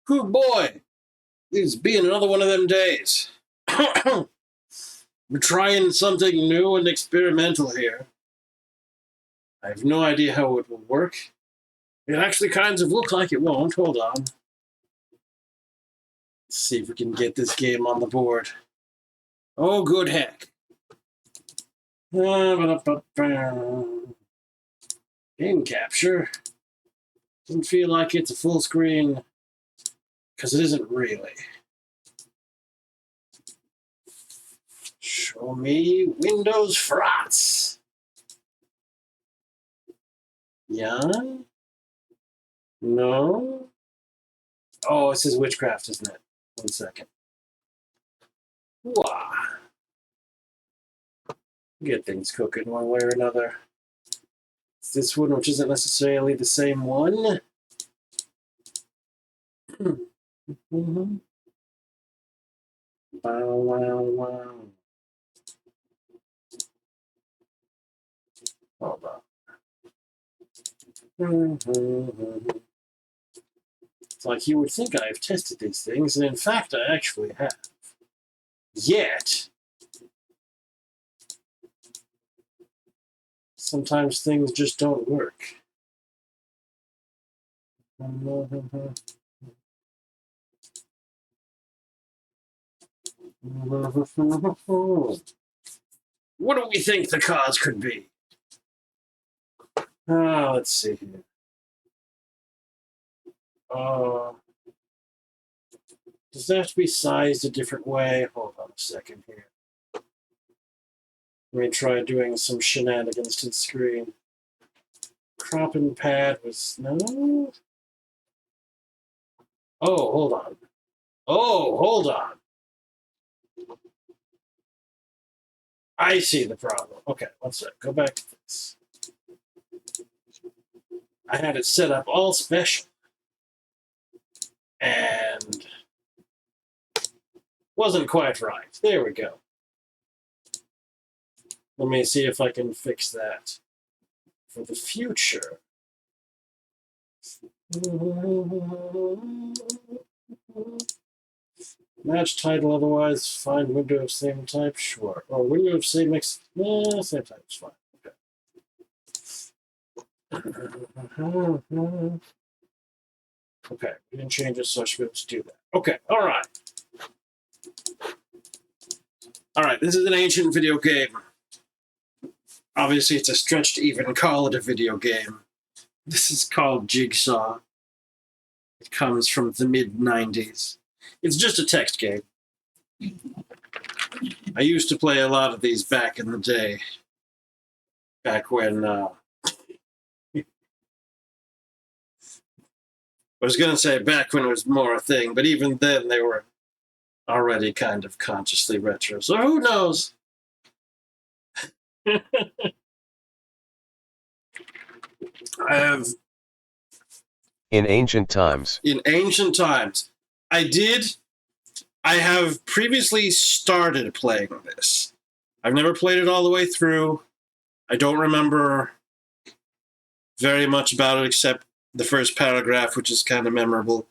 Whew, boy, it's been another one of them days. We're trying something new and experimental here. I have no idea how it will work. It actually kind of looks like it won't. Hold on. Let's see if we can get this game on the board. Oh, good heck. Game capture. Doesn't feel like it's a full screen, because it isn't really. Show me Windows Frauds. Yeah? No? Oh, it says witchcraft, isn't it? 1 second. Wow. Get things cooking one way or another. It's this one, which isn't necessarily the same one. Mm-hmm. Wow, wow, wow. Hold on. It's like you would think I've tested these things, and in fact I actually have. Yet, sometimes things just don't work. What do we think the cause could be? Let's see here. Does that have to be sized a different way? Hold on a second here. Let me try doing some shenanigans to the screen. Cropping pad was... No? Oh, hold on. Oh, hold on. I see the problem. Okay, one sec. Go back to this. I had it set up all special. And wasn't quite right. There we go. Let me see if I can fix that for the future. Match title, otherwise find window of same type, sure. Or window of same same type is fine. Okay. Okay, we didn't change it, so I should be able to do that. Okay, all right. All right, this is an ancient video game. Obviously, it's a stretch to even call it a video game. This is called Jigsaw. It comes from the mid-90s. It's just a text game. I used to play a lot of these back in the day. Back when... I was going to say back when it was more a thing, but even then they were already kind of consciously retro. So who knows? I have... In ancient times. In ancient times. I have previously started playing this. I've never played it all the way through. I don't remember very much about it except the first paragraph, which is kind of memorable.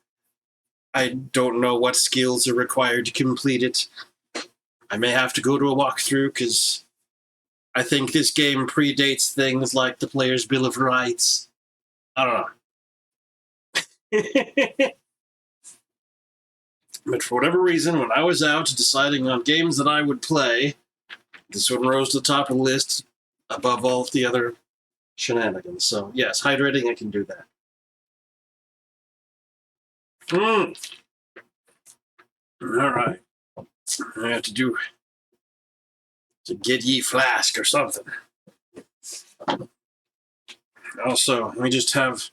I don't know what skills are required to complete it. I may have to go to a walkthrough, because I think this game predates things like the player's Bill of Rights. I don't know. But for whatever reason, when I was out deciding on games that I would play, this one rose to the top of the list above all the other shenanigans. So, yes, hydrating, I can do that. All right. I have to get ye flask or something. Also, let me just have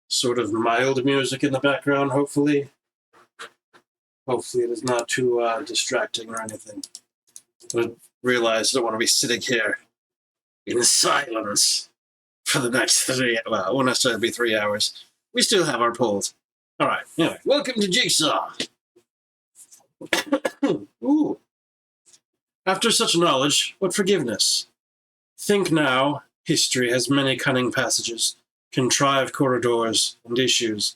sort of mild music in the background, hopefully. Hopefully it is not too distracting or anything. I realize I don't want to be sitting here in silence for the next well, it won't necessarily be 3 hours. We still have our polls. All right, anyway, welcome to Jigsaw. Ooh. After such knowledge, what forgiveness? Think now, history has many cunning passages, contrived corridors, and issues,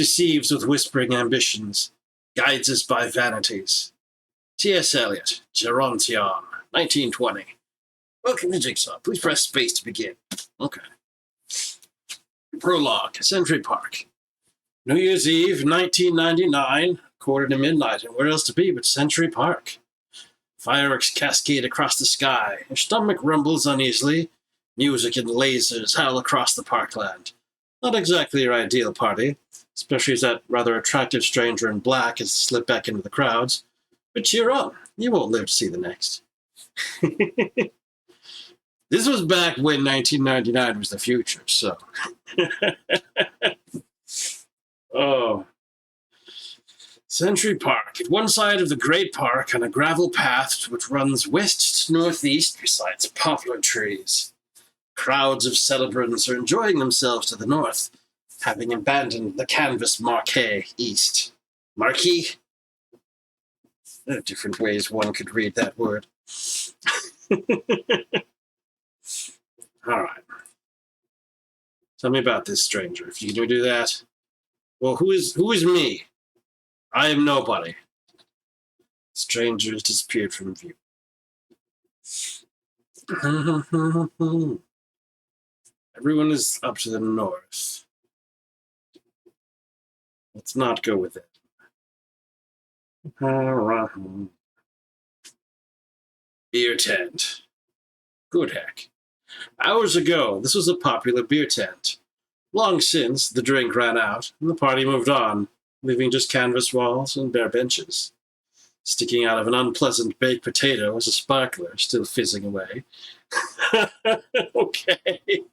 deceives with whispering ambitions, guides us by vanities. T.S. Eliot, Gerontion, 1920. Welcome to Jigsaw. Please press space to begin. Okay. Prologue, Century Park. New Year's Eve, 1999, quarter to midnight, and where else to be but Century Park? Fireworks cascade across the sky. Your stomach rumbles uneasily. Music and lasers howl across the parkland. Not exactly your ideal party, especially as that rather attractive stranger in black has slipped back into the crowds. But cheer up, you won't live to see the next. This was back when 1999 was the future, so. Oh. Century Park. At one side of the great park on a gravel path which runs west to northeast besides poplar trees. Crowds of celebrants are enjoying themselves to the north, having abandoned the canvas marquee east. Marquee? There are different ways one could read that word. All right. Tell me about this stranger. If you can do that. Well, who is me? I am nobody. Stranger has disappeared from view. Everyone is up to the north. Let's not go with it. Beer tent. Good heck. Hours ago, this was a popular beer tent. Long since, the drink ran out, and the party moved on, leaving just canvas walls and bare benches. Sticking out of an unpleasant baked potato was a sparkler, still fizzing away. Okay.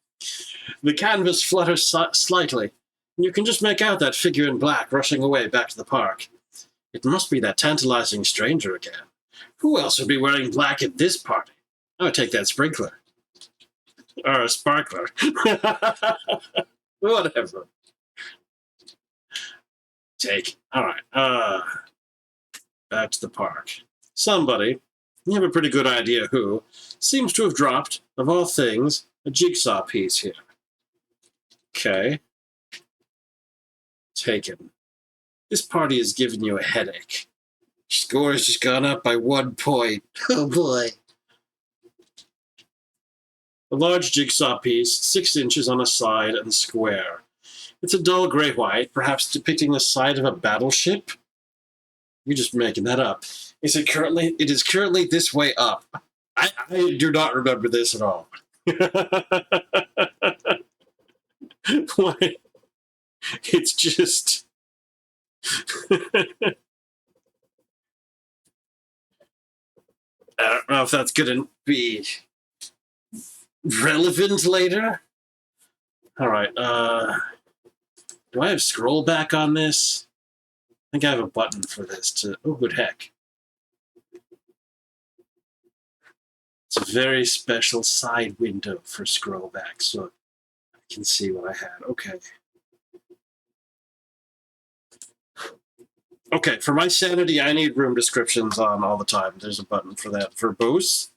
The canvas flutters slightly, and you can just make out that figure in black rushing away back to the park. It must be that tantalizing stranger again. Who else would be wearing black at this party? I would take that sprinkler. Or a sparkler. Whatever. Take. All right. Back to the park. Somebody, you have a pretty good idea who, seems to have dropped, of all things, a jigsaw piece here. Okay. Taken. This party has given you a headache. Score has just gone up by 1 point. Oh boy. A large jigsaw piece, 6 inches on a side and square. It's a dull gray-white, perhaps depicting the side of a battleship? You're just making that up. It is currently this way up. I do not remember this at all. Why? It's just... I don't know if that's going to be relevant later. All right. Do I have scroll back on this? I think I have a button for this to... Oh, good heck. It's a very special side window for scroll back, so I can see what I had. Okay. Okay, for my sanity, I need room descriptions on all the time. There's a button for that. Verbose.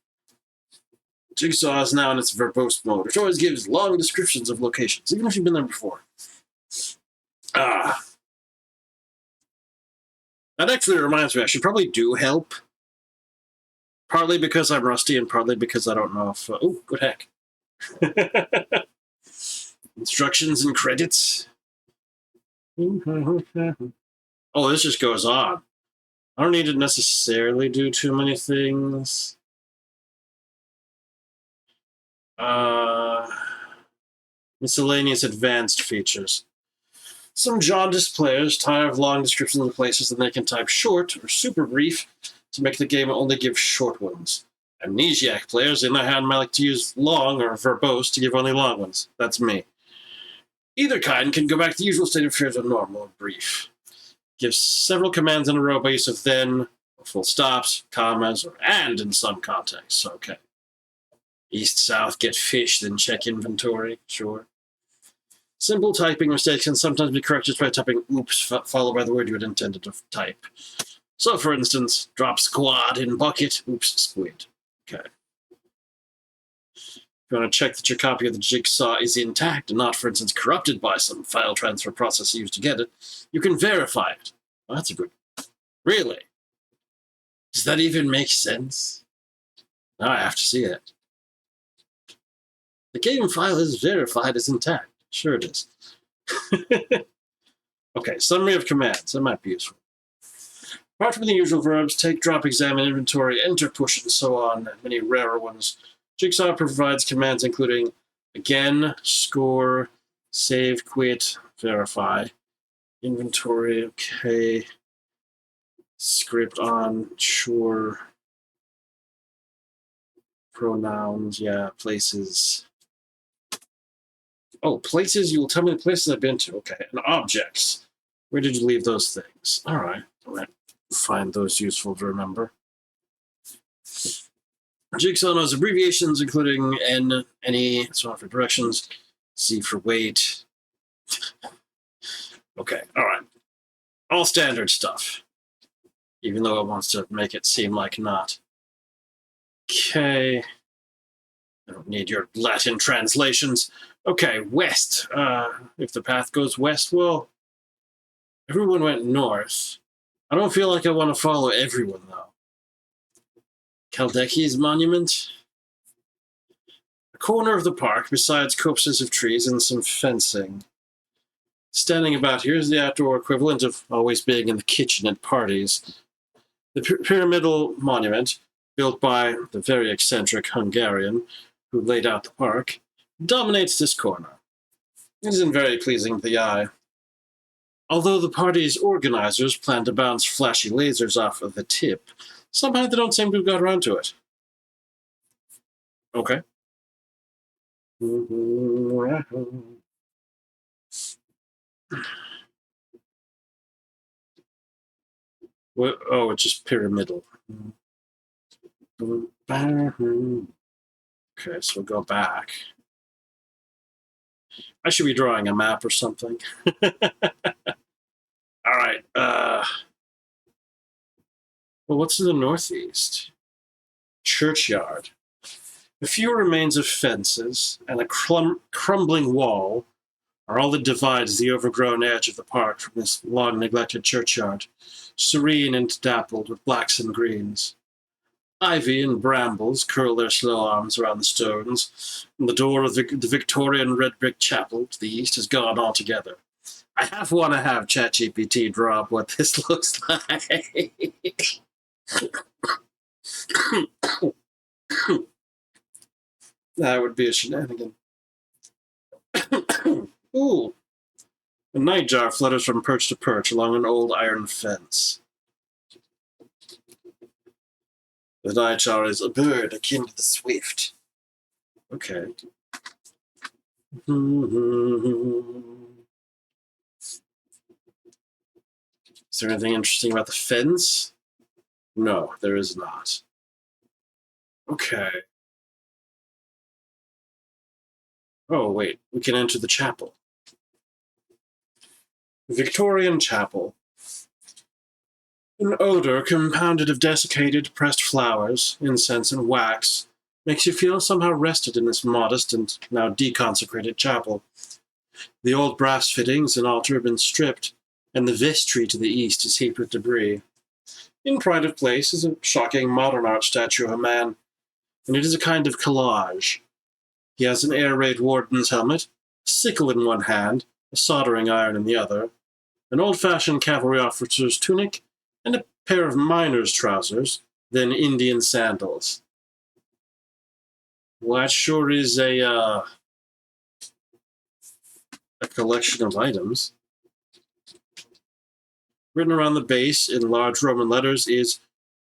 Jigsaw is now in its verbose mode, which always gives long descriptions of locations, even if you've been there before. That actually reminds me, I should probably do help. Partly because I'm rusty and partly because I don't know if... oh, good heck. Instructions and credits. Oh, this just goes on. I don't need to necessarily do too many things. Miscellaneous advanced features. Some jaundiced players tire of long descriptions of places, and they can type short or super brief to make the game only give short ones. Amnesiac players, in their hand, might like to use long or verbose to give only long ones. That's me. Either kind can go back to the usual state of affairs of normal or brief. Gives several commands in a row by use of then, or full stops, commas, or and in some contexts. Okay. East, south, get fish, then check inventory. Sure. Simple typing mistakes can sometimes be corrected by typing oops followed by the word you had intended to type. So, for instance, drop squad in bucket, oops, squid. Okay. you want to check that your copy of the Jigsaw is intact and not, for instance, corrupted by some file transfer process used to get it, you can verify it. Well, that's a good... Really? Does that even make sense? Now I have to see it. The game file is verified as intact. Sure it is. Okay, summary of commands. That might be useful. Apart from the usual verbs, take, drop, examine, inventory, enter, push, and so on, and many rarer ones, Jigsaw provides commands including again, score, save, quit, verify, inventory, okay, script on, sure, pronouns, yeah, places. Oh, places, you will tell me the places I've been to, okay, and objects. Where did you leave those things? All right, I might find those useful to remember. Jigsaw knows abbreviations, including N, NE, so on for directions, Z for wait. Okay, all right. All standard stuff, even though it wants to make it seem like not. Okay. I don't need your Latin translations. Okay, west. If the path goes west, well, everyone went north. I don't feel like I want to follow everyone, though. Caldecchi's monument. A corner of the park, besides copses of trees and some fencing. Standing about here is the outdoor equivalent of always being in the kitchen at parties. The pyramidal monument, built by the very eccentric Hungarian who laid out the park, dominates this corner. It isn't very pleasing to the eye. Although the party's organizers plan to bounce flashy lasers off of the tip, somehow they don't seem to have got around to it. Okay. Oh, it's just pyramidal. Okay, so we'll go back. I should be drawing a map or something. All right. Well, what's in the northeast? Churchyard. A few remains of fences and a crumbling wall are all that divides the overgrown edge of the park from this long-neglected churchyard, serene and dappled with blacks and greens. Ivy and brambles curl their slow arms around the stones, and the door of the Victorian red brick chapel to the east is gone altogether. I half want to have ChatGPT draw up what this looks like. That would be a shenanigan. Ooh. A nightjar flutters from perch to perch along an old iron fence. The nightjar is a bird akin to the swift. Okay. Is there anything interesting about the fence? No, there is not. Okay. Oh, wait. We can enter the chapel. Victorian chapel. An odor compounded of desiccated, pressed flowers, incense, and wax makes you feel somehow rested in this modest and now deconsecrated chapel. The old brass fittings and altar have been stripped, and the vestry to the east is heaped with debris. In pride of place is a shocking modern art statue of a man, and it is a kind of collage. He has an air raid warden's helmet, a sickle in one hand, a soldering iron in the other, an old-fashioned cavalry officer's tunic, and a pair of miner's trousers, then Indian sandals. Well, that sure is a collection of items. Written around the base in large Roman letters is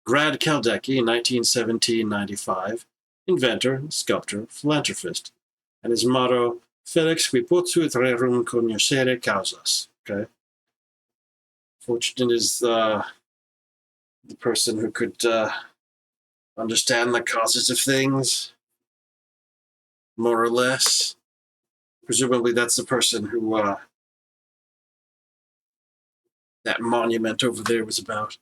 Grad Caldecchi, 1917-95, inventor, sculptor, philanthropist, and his motto, Felix qui potuit rerum cognoscere causas. Okay. Fortunate is the person who could understand the causes of things, more or less. Presumably that's the person who that monument over there was about.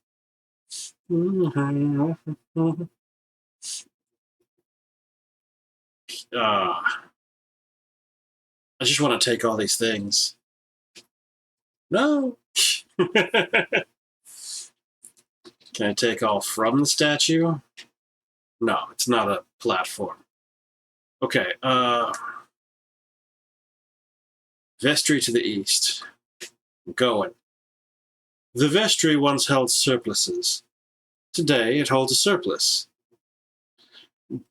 I just want to take all these things. No. Can I take all from the statue? No, it's not a platform. Okay, vestry to the east. I'm going. The vestry once held surpluses. Today it holds a surplus.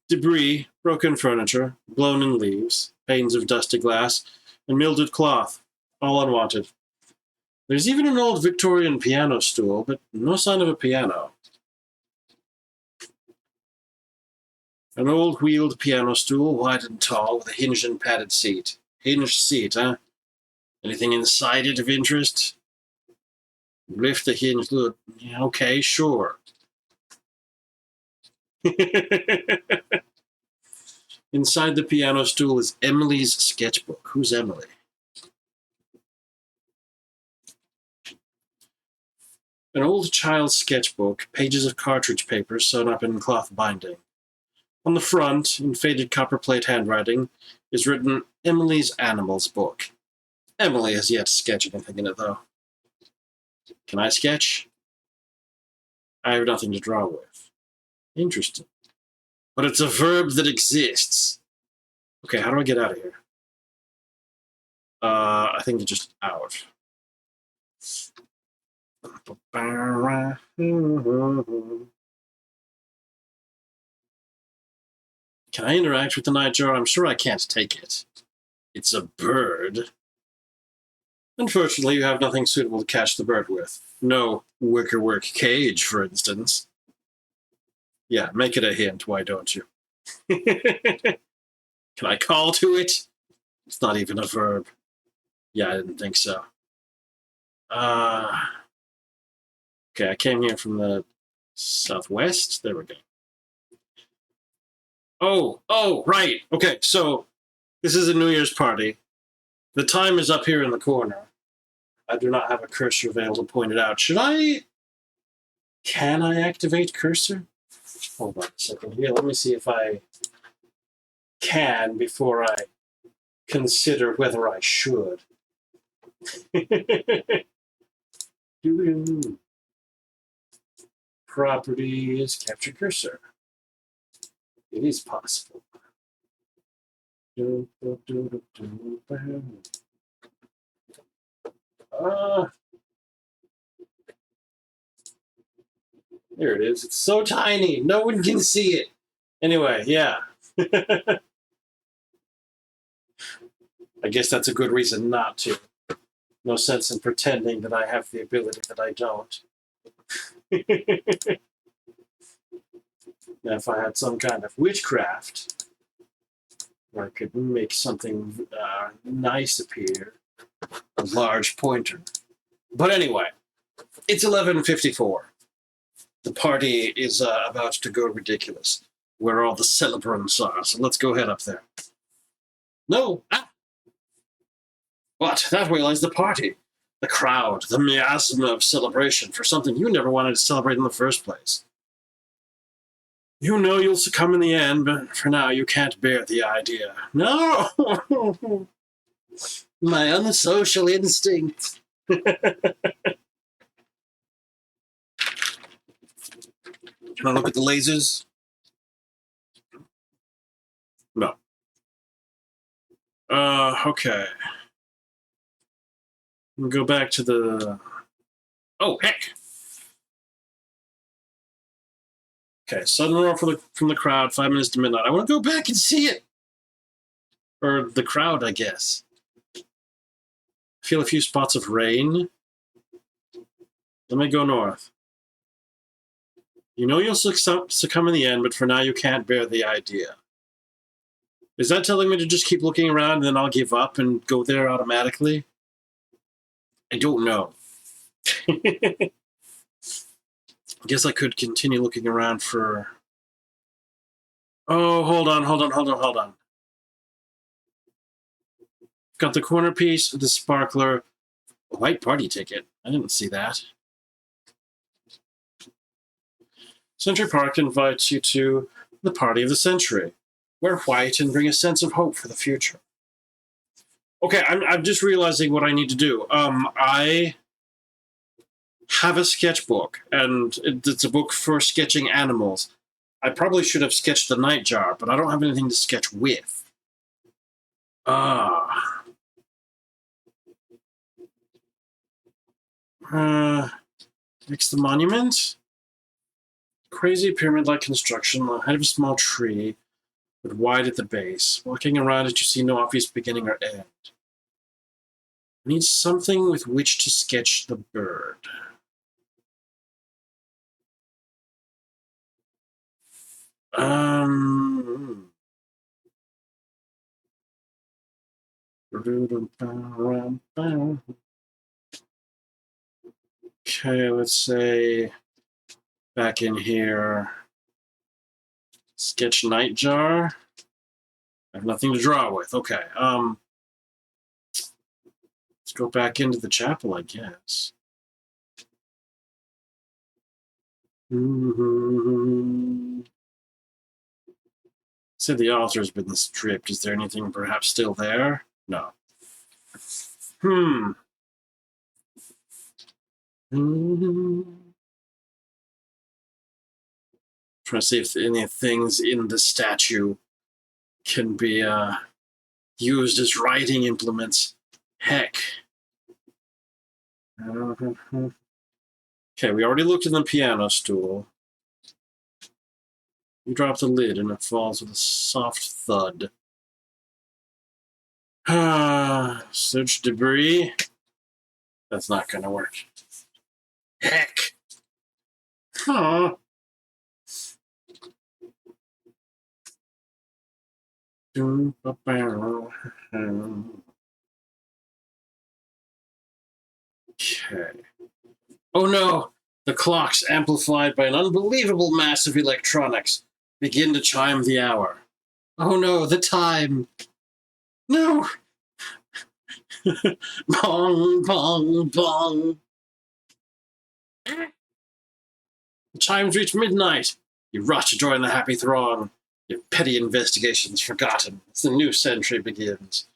Debris, broken furniture, blown-in leaves, panes of dusty glass, and mildewed cloth, all unwanted. There's even an old Victorian piano stool, but no sign of a piano. An old wheeled piano stool, wide and tall, with a hinged and padded seat. Hinged seat, huh? Anything inside it of interest? Lift the hinge, look. Yeah, okay, sure. Inside the piano stool is Emily's sketchbook. Who's Emily? An old child's sketchbook, pages of cartridge paper sewn up in cloth binding. On the front, in faded copperplate handwriting, is written Emily's Animals Book. Emily has yet to sketch anything in it, though. Can I sketch? I have nothing to draw with. Interesting. But it's a verb that exists. Okay, how do I get out of here? I think it's just out. Can I interact with the nightjar? I'm sure I can't take it. It's a bird. Unfortunately, you have nothing suitable to catch the bird with. No wickerwork cage, for instance. Yeah, make it a hint, why don't you? Can I call to it? It's not even a verb. Yeah, I didn't think so. Okay, I came here from the southwest. There we go. Oh, right. Okay, so this is a New Year's party. The time is up here in the corner. I do not have a cursor available to point it out. Can I activate cursor? Hold on a second here. Let me see if I can before I consider whether I should. Properties, capture cursor. It is possible. There it is. It's so tiny. No one can see it. Anyway, yeah. I guess that's a good reason not to. No sense in pretending that I have the ability that I don't. Now, if I had some kind of witchcraft, where I could make something nice appear, a large pointer. But anyway, it's 11:54. The party is about to go ridiculous, where all the celebrants are. So let's go head up there. No! Ah! What? That way lies the party. The crowd, the miasma of celebration for something you never wanted to celebrate in the first place. You know you'll succumb in the end, but for now you can't bear the idea. No! My unsocial instinct. Can I look at the lasers? No. Okay. We'll go back to the... Oh, heck! Okay, sudden roar from the crowd, 5 minutes to midnight. I want to go back and see it! Or the crowd, I guess. Feel a few spots of rain. Let me go north. You know you'll succumb in the end, but for now you can't bear the idea. Is that telling me to just keep looking around and then I'll give up and go there automatically? I don't know. I guess I could continue looking around for... Oh, hold on. Got the corner piece, the sparkler, a white party ticket. I didn't see that. Century Park invites you to the party of the century. Wear white and bring a sense of hope for the future. Okay, I'm just realizing what I need to do. I have a sketchbook, and it's a book for sketching animals. I probably should have sketched the nightjar, but I don't have anything to sketch with. Next, the monument. Crazy pyramid-like construction, the height of a small tree, but wide at the base. Walking around it, you see no obvious beginning or end. I need something with which to sketch the bird. Okay, let's say back in here, sketch nightjar. I have nothing to draw with. Okay, let's go back into the chapel, I guess. Said the altar's been stripped. Is there anything perhaps still there? No. Trying to see if any things in the statue can be used as writing implements. Heck. Okay, we already looked in the piano stool. You drop the lid and it falls with a soft thud. Search debris. That's not gonna work. Heck. Huh. Okay. Oh no! The clocks, amplified by an unbelievable mass of electronics, begin to chime the hour. Oh no, the time! No! Bong, bong, bong! The chimes reach midnight. You rush to join the happy throng. Your petty investigations forgotten as the new century begins.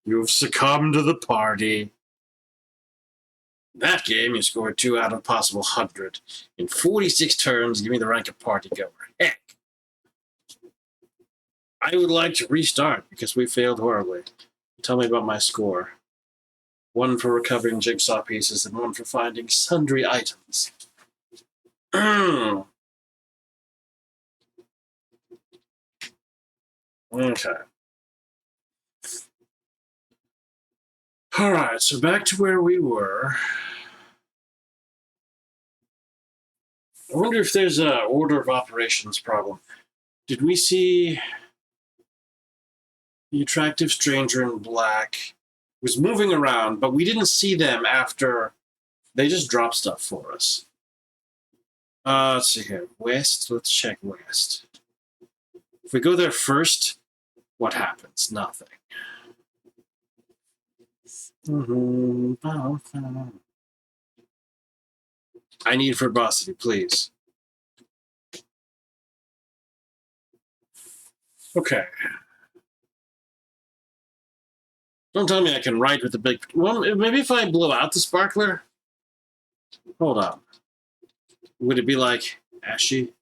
You've succumbed to the party. In that game, you scored 2 out of a possible 100. In 46 turns, give me the rank of party goer. Heck! I would like to restart because we failed horribly. Tell me about my score. 1 for recovering jigsaw pieces and 1 for finding sundry items. Okay. Alright, so back to where we were. I wonder if there's an order of operations problem. Did we see the attractive stranger in black was moving around, but we didn't see them after they just dropped stuff for us? Let's see here. West, let's check west. If we go there first, what happens? Nothing. I need verbosity, please. Okay. Don't tell me I can write with the big... Well, maybe if I blow out the sparkler? Hold on. Would it be like ashy?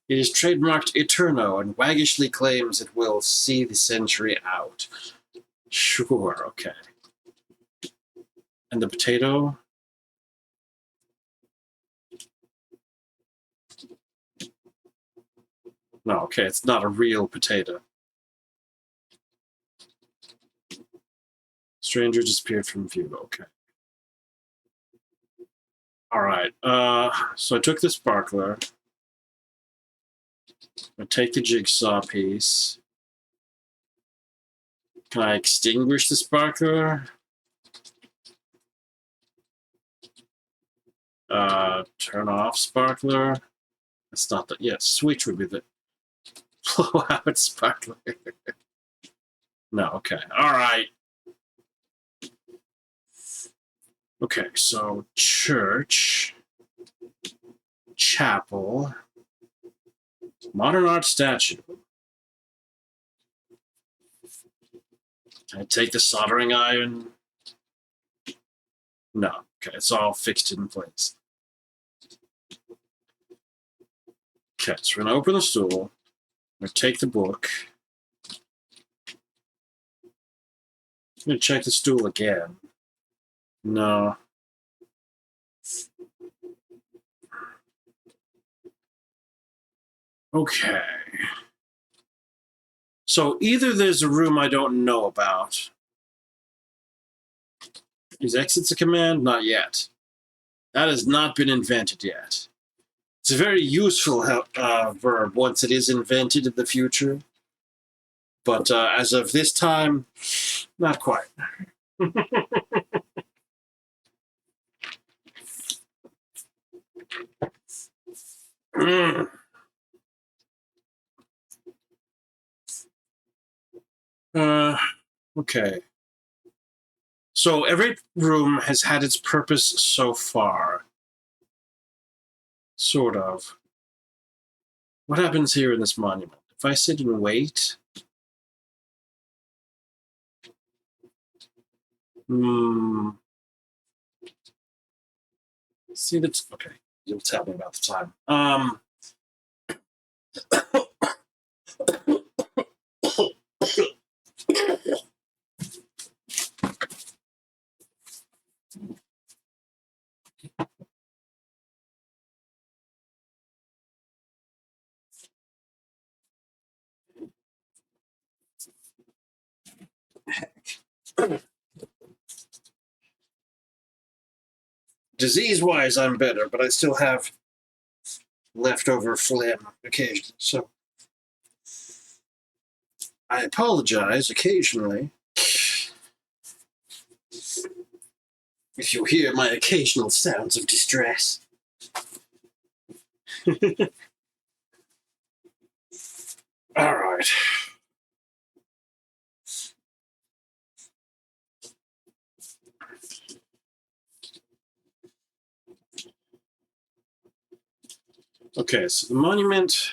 It is trademarked Eterno and waggishly claims it will see the century out. Sure, okay. And the potato? No, okay, it's not a real potato. Stranger disappeared from view, okay. Alright, so I took the sparkler. I take the jigsaw piece. Can I extinguish the sparkler? Turn off sparkler. That's not the... Yeah, switch would be the... Blow out sparkler. No, okay. Alright. Okay, so church, chapel, modern art statue. Can I take the soldering iron? No. Okay, it's all fixed in place. Okay, so we're going to open the stool. We're going to take the book. I'm going to check the stool again. No. Okay. So either there's a room I don't know about. Is exits a command? Not yet. That has not been invented yet. It's a very useful verb once it is invented in the future. But as of this time, not quite. Okay. So every room has had its purpose so far. Sort of. What happens here in this monument? If I sit and wait... See, that's... Okay. You'll tell me about the time. Disease-wise, I'm better, but I still have leftover phlegm occasionally, so I apologize occasionally if you hear my occasional sounds of distress. All right. Okay, so the monument.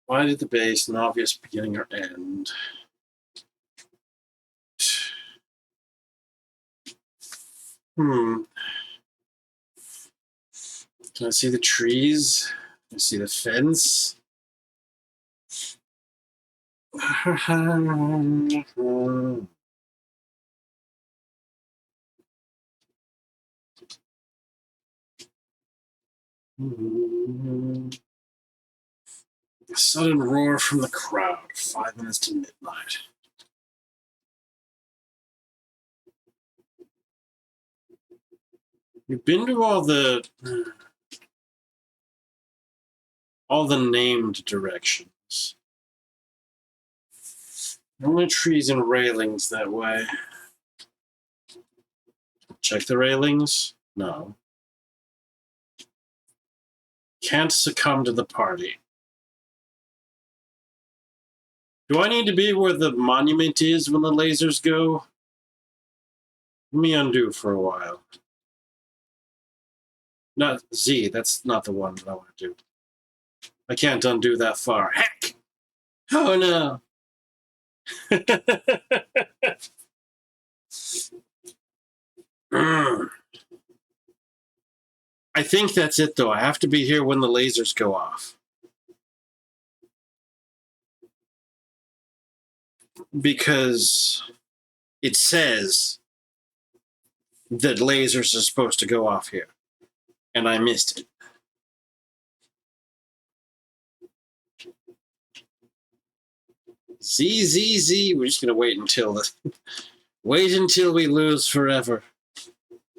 Why did the base an obvious beginning or end? Can I see the trees? Can I see the fence? A sudden roar from the crowd. 5 minutes to midnight. You've been to all the named directions. Only trees and railings that way. Check the railings? No. Can't succumb to the party. Do I need to be where the monument is when the lasers go? Let me undo for a while. Not Z, that's not the one that I want to do. I can't undo that far. Heck! Oh no! I think that's it, though. I have to be here when the lasers go off. Because it says that lasers are supposed to go off here. And I missed it. Z. We're just going to wait until we lose forever.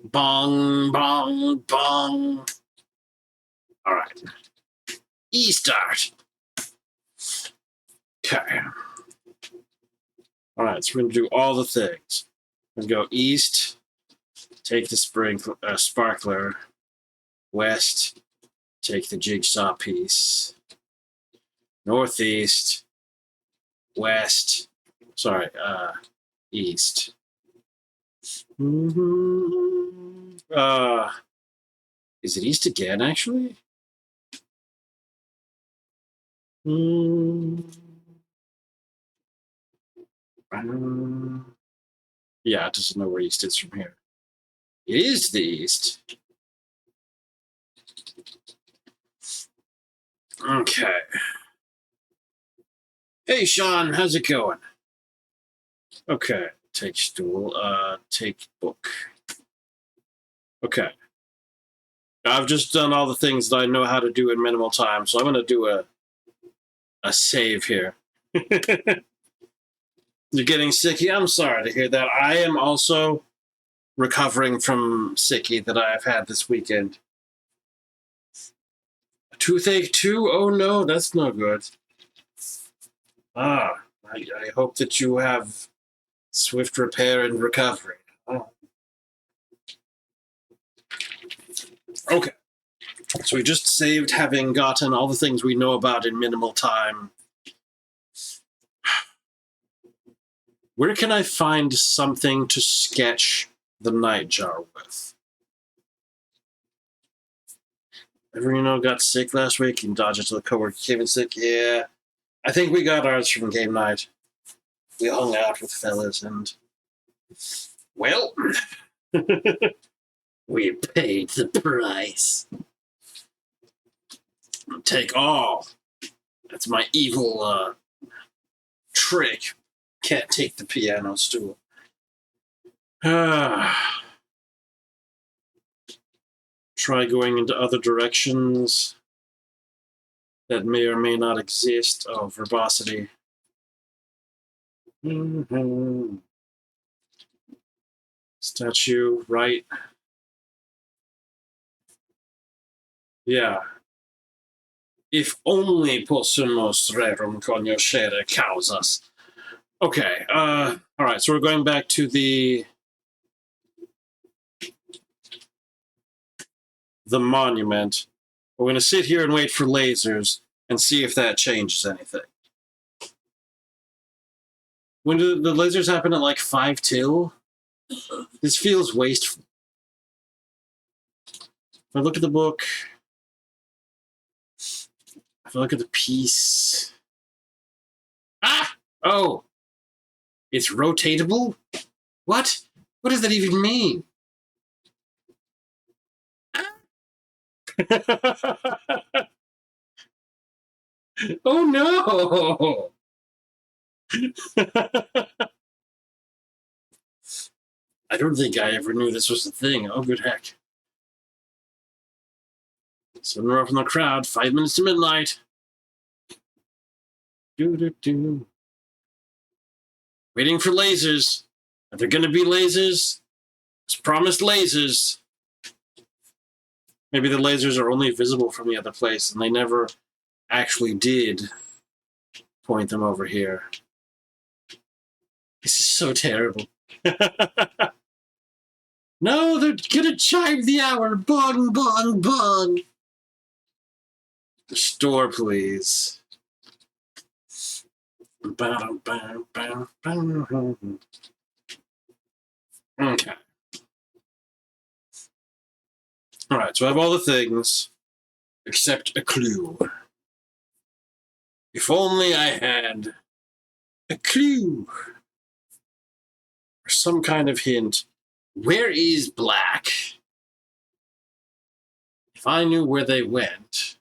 Bong, bong, bong. All right. E-start. Okay. All right, so we're going to do all the things. We're going to go east, take the sparkler. West, take the jigsaw piece. Northeast, west, east. Is it east again, actually? Yeah, it doesn't know where east is from here. It is to the east. Okay. Hey, Sean, how's it going? Okay. Take stool. Take book. Okay. I've just done all the things that I know how to do in minimal time, so I'm going to do a save here. You're getting sicky? I'm sorry to hear that. I am also recovering from sicky that I've had this weekend. A toothache too? Oh no, that's no good. I hope that you have swift repair and recovery. Oh. Okay. So we just saved having gotten all the things we know about in minimal time. Where can I find something to sketch the nightjar with? Everino got sick last week and dodged it to the coworker came in sick. Yeah. I think we got ours from game night. We hung out with fellas and, well, we paid the price. Take all. That's my evil trick. Can't take the piano stool. Try going into other directions that may or may not exist. Oh, verbosity. Statue, right? Yeah. If only possumus rerum cognoscere causas. Okay, all right, so we're going back to the monument. We're going to sit here and wait for lasers and see if that changes anything. When do the lasers happen at like 5 till? This feels wasteful. If I look at the book, if I look at the piece... Ah! Oh! It's rotatable? What? What does that even mean? Oh no! I don't think I ever knew this was a thing. Oh, good heck. 7 more from the crowd, 5 minutes to midnight. Do. Waiting for lasers. Are there going to be lasers? It's promised lasers. Maybe the lasers are only visible from the other place, and they never actually did point them over here. This is so terrible. No, they're gonna chime the hour. Bong, bong, bong. The store, please. Okay. Alright, so I have all the things except a clue. If only I had a clue or some kind of hint. Where is Black? If I knew where they went.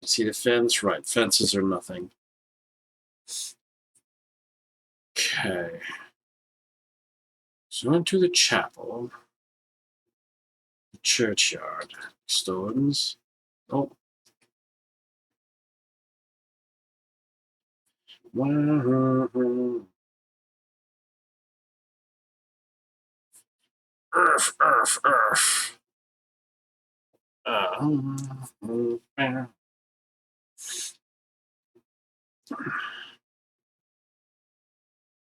See the fence? Right, fences are nothing. Okay. So into the chapel. The churchyard. Stones. Oh. Earth.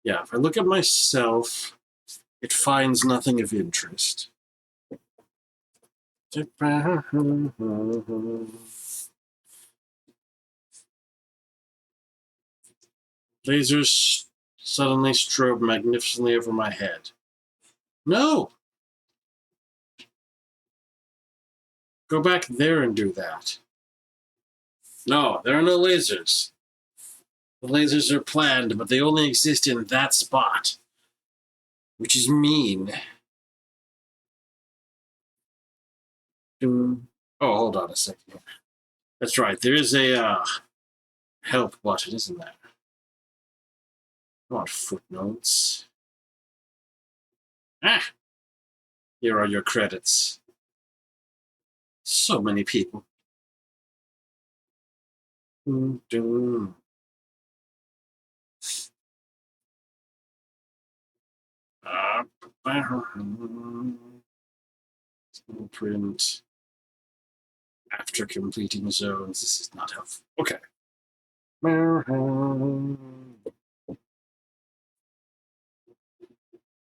Yeah, if I look at myself, it finds nothing of interest. Lasers suddenly strode magnificently over my head. No! Go back there and do that. No, there are no lasers. The lasers are planned, but they only exist in that spot. Which is mean. Oh, hold on a second. That's right, there is a help button, isn't there? Come on, footnotes. Ah! Here are your credits. So many people. Print. After completing zones, this is not helpful. Okay.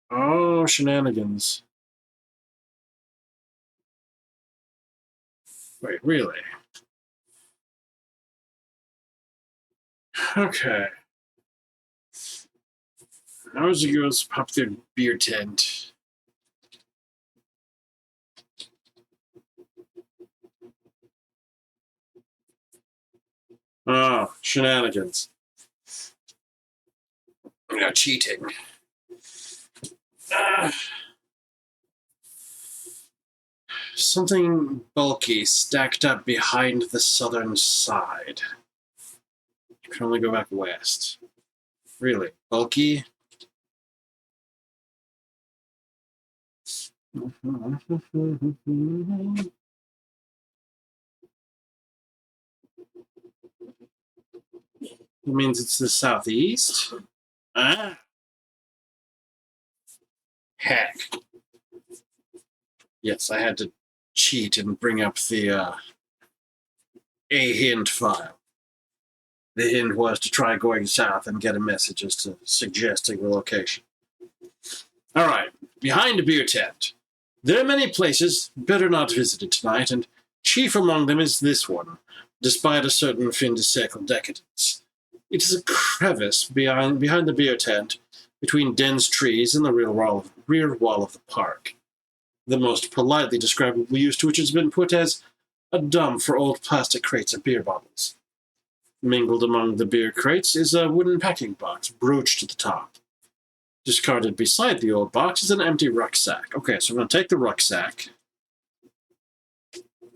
Oh, shenanigans. Wait, really? Okay. How's it goes pop their beer tent? Oh, shenanigans. Yeah, cheating. Something bulky stacked up behind the southern side. You can only go back west. Really? Bulky? It means it's the southeast? Ah! Heck. Yes, I had to cheat and bring up the a hint file. The hint was to try going south and get a message as to suggesting the location. All right, behind a beer tent. There are many places better not visited tonight, and chief among them is this one, despite a certain fin de siècle decadence. It is a crevice behind the beer tent, between dense trees and the rear wall of the park. The most politely describable use to which has been put as a dump for old plastic crates of beer bottles. Mingled among the beer crates is a wooden packing box, broached at the top. Discarded beside the old box is an empty rucksack. Okay, so I'm going to take the rucksack.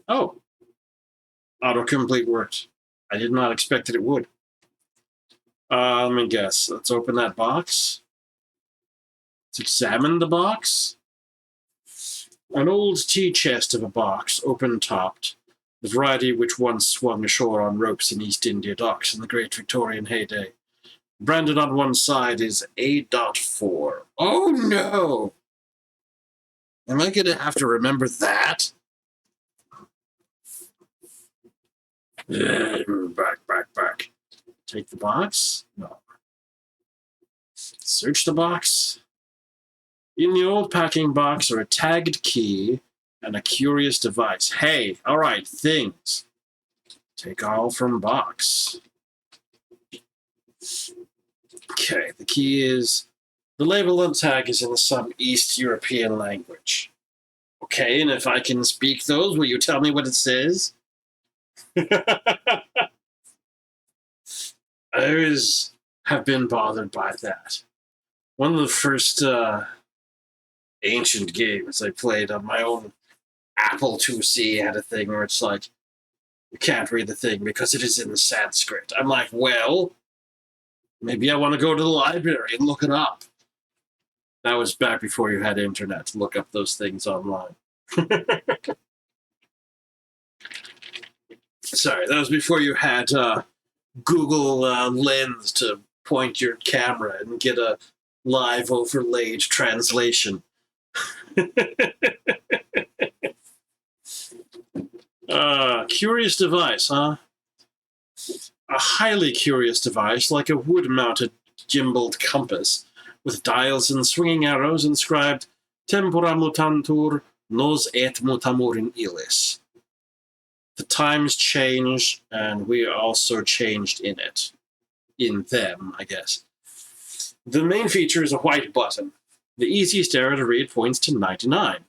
Oh. Autocomplete worked. I did not expect that it would. Let me guess. Let's open that box. Let's examine the box. An old tea chest of a box, open-topped, the variety which once swung ashore on ropes in East India docks in the great Victorian heyday. Branded on one side is A.4. Oh, no! Am I going to have to remember that? Back. Take the box? No. Search the box. In the old packing box are a tagged key and a curious device. Hey, all right, things. Take all from box. Okay, the key is... The label on tag is in some East European language. Okay, and if I can speak those, will you tell me what it says? I always have been bothered by that. One of the first ancient games I played on my own Apple IIc had a thing where it's like, you can't read the thing because it is in Sanskrit. I'm like, well, maybe I want to go to the library and look it up. That was back before you had internet to look up those things online. Sorry, that was before you had Google Lens to point your camera and get a live overlaid translation. Curious device, huh? A highly curious device, like a wood-mounted gimbaled compass, with dials and swinging arrows inscribed Tempora mutantur, nos et mutamur in illis. The times change, and we also changed in it. In them, I guess. The main feature is a white button. The easiest error to read points to 99.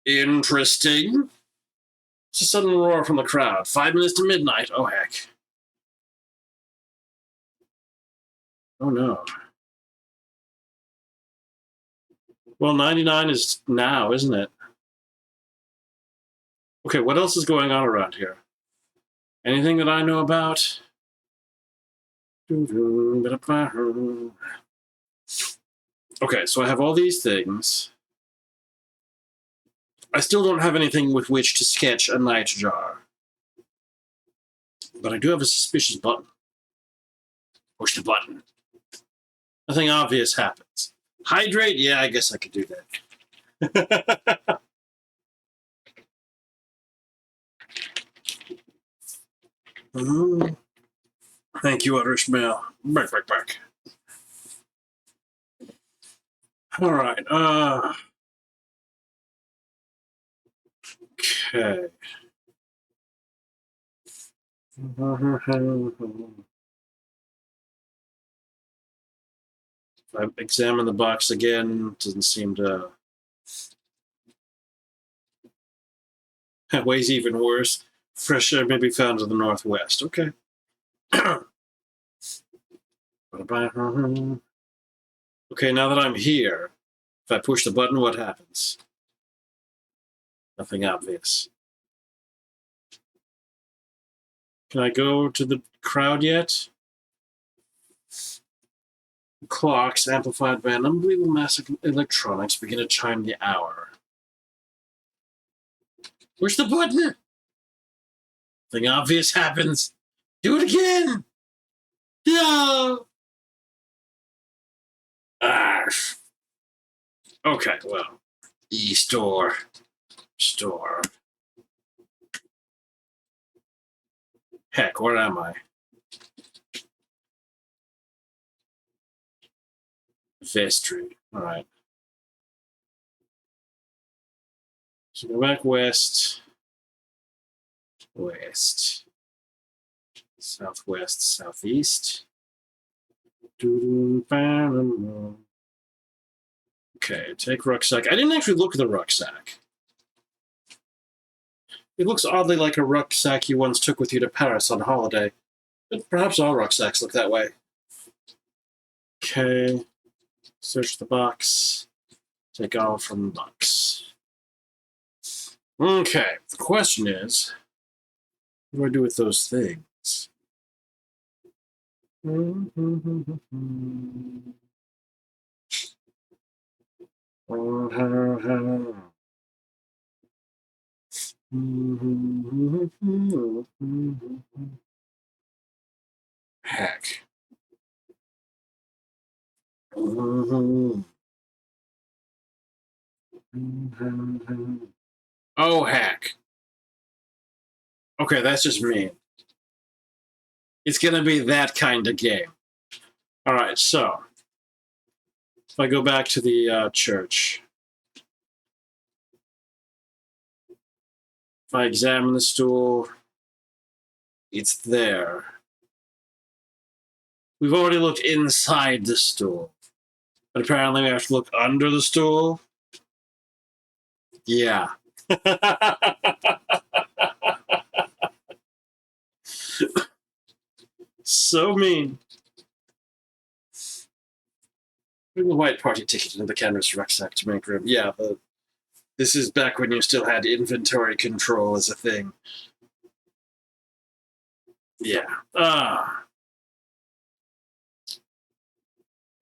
Interesting. It's a sudden roar from the crowd. 5 minutes to midnight. Oh, heck. Oh, no. Well, 99 is now, isn't it? Okay, what else is going on around here? Anything that I know about? Okay, so I have all these things. I still don't have anything with which to sketch a nightjar. But I do have a suspicious button. Push the button. Nothing obvious happens. Hydrate? Yeah, I guess I could do that. Thank you, Irish Mail. Back. All right. Okay. If I examine the box again, doesn't seem to. Weighs even worse. Fresh air may be found to the northwest. Okay. Okay, now that I'm here, if I push the button, what happens? Nothing obvious. Can I go to the crowd yet? Clocks, amplified by an unbelievable mass of electronics, begin to chime the hour. Push the button! Nothing obvious happens. Do it again! No! Okay, well. E-store. Store. Heck, where am I? Vestry. Alright. So go back west. West. Southwest, southeast. Okay, take rucksack. I didn't actually look at the rucksack. It looks oddly like a rucksack you once took with you to Paris on holiday. But perhaps all rucksacks look that way. Okay. Search the box. Take all from the box. Okay, the question is, what do I do with those things? Heck. Oh, heck. Okay, that's just mean. It's going to be that kind of game. All right, so if I go back to the church, if I examine the stool, it's there. We've already looked inside the stool, but apparently we have to look under the stool. Yeah. So mean. Bring the white party ticket into the canvas rucksack to make room. Yeah, this is back when you still had inventory control as a thing. Yeah.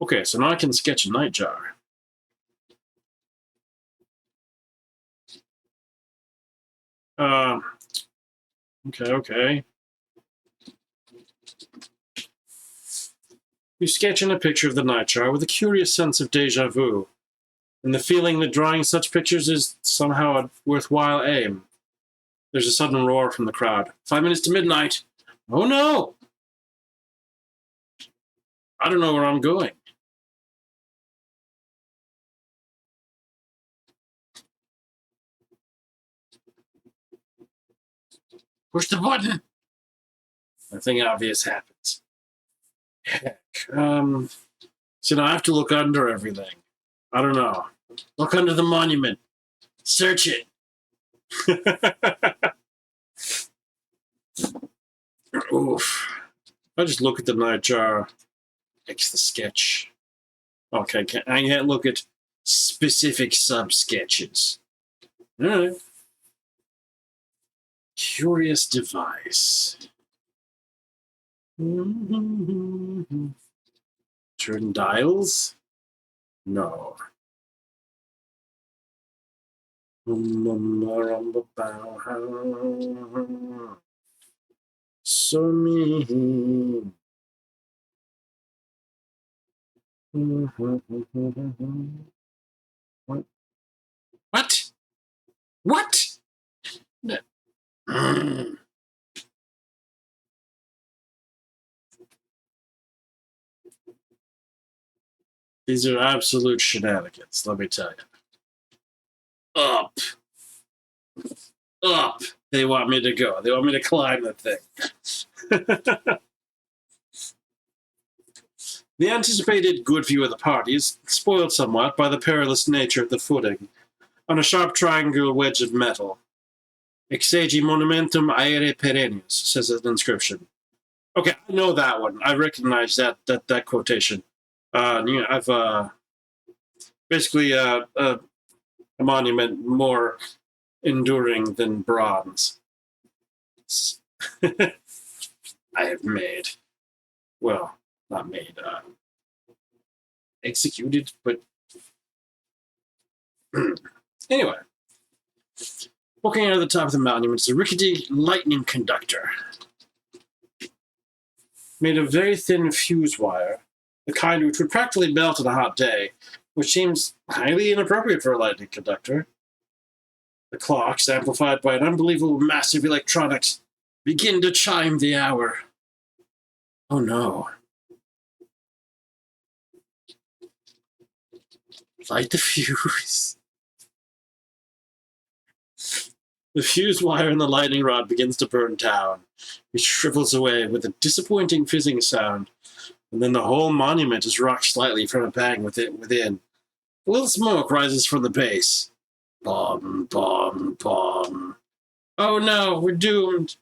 Okay, so now I can sketch a nightjar. Okay. You sketch in a picture of the nightjar with a curious sense of deja vu, and the feeling that drawing such pictures is somehow a worthwhile aim. There's a sudden roar from the crowd. 5 minutes to midnight. Oh no! I don't know where I'm going. Push the button! Nothing obvious happens. Heck. So now I have to look under everything. I don't know. Look under the monument. Search it. Oof. I just look at the nightjar. Fix the sketch. Okay, I can't look at specific sub-sketches. Alright. Curious device. Turn dials? No. So mean. What? What? What? No. These are absolute shenanigans, let me tell you. Up. Up. They want me to go. They want me to climb the thing. The anticipated good view of the party is spoiled somewhat by the perilous nature of the footing on a sharp triangular wedge of metal. Exegi monumentum aere perennius, says an inscription. Okay, I know that one. I recognize that quotation. I've basically a monument more enduring than bronze. I have made. Well, not made. Executed, but anyway. Walking out of the top of the monument is a rickety lightning conductor made of very thin fuse wire, the kind which would practically melt on a hot day, which seems highly inappropriate for a lightning conductor. The clocks, amplified by an unbelievable massive electronics, begin to chime the hour. Oh no. Light the fuse. The fuse wire in the lightning rod begins to burn down. It shrivels away with a disappointing fizzing sound, and then the whole monument is rocked slightly from a bang within. A little smoke rises from the base. Bomb, bomb, bomb. Oh no, we're doomed.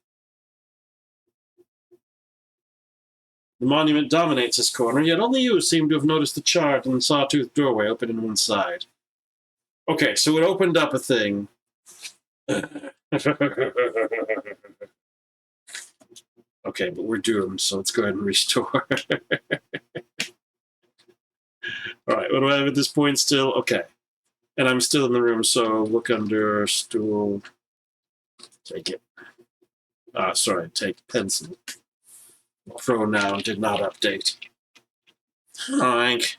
The monument dominates this corner, yet only you seem to have noticed the charred and sawtooth doorway open in one side. Okay, so it opened up a thing. Okay, but we're doomed, so let's go ahead and restore. Alright, what do I have at this point still? Okay. And I'm still in the room, so look under stool. Take it. Sorry, take pencil. Pronoun did not update. Oink.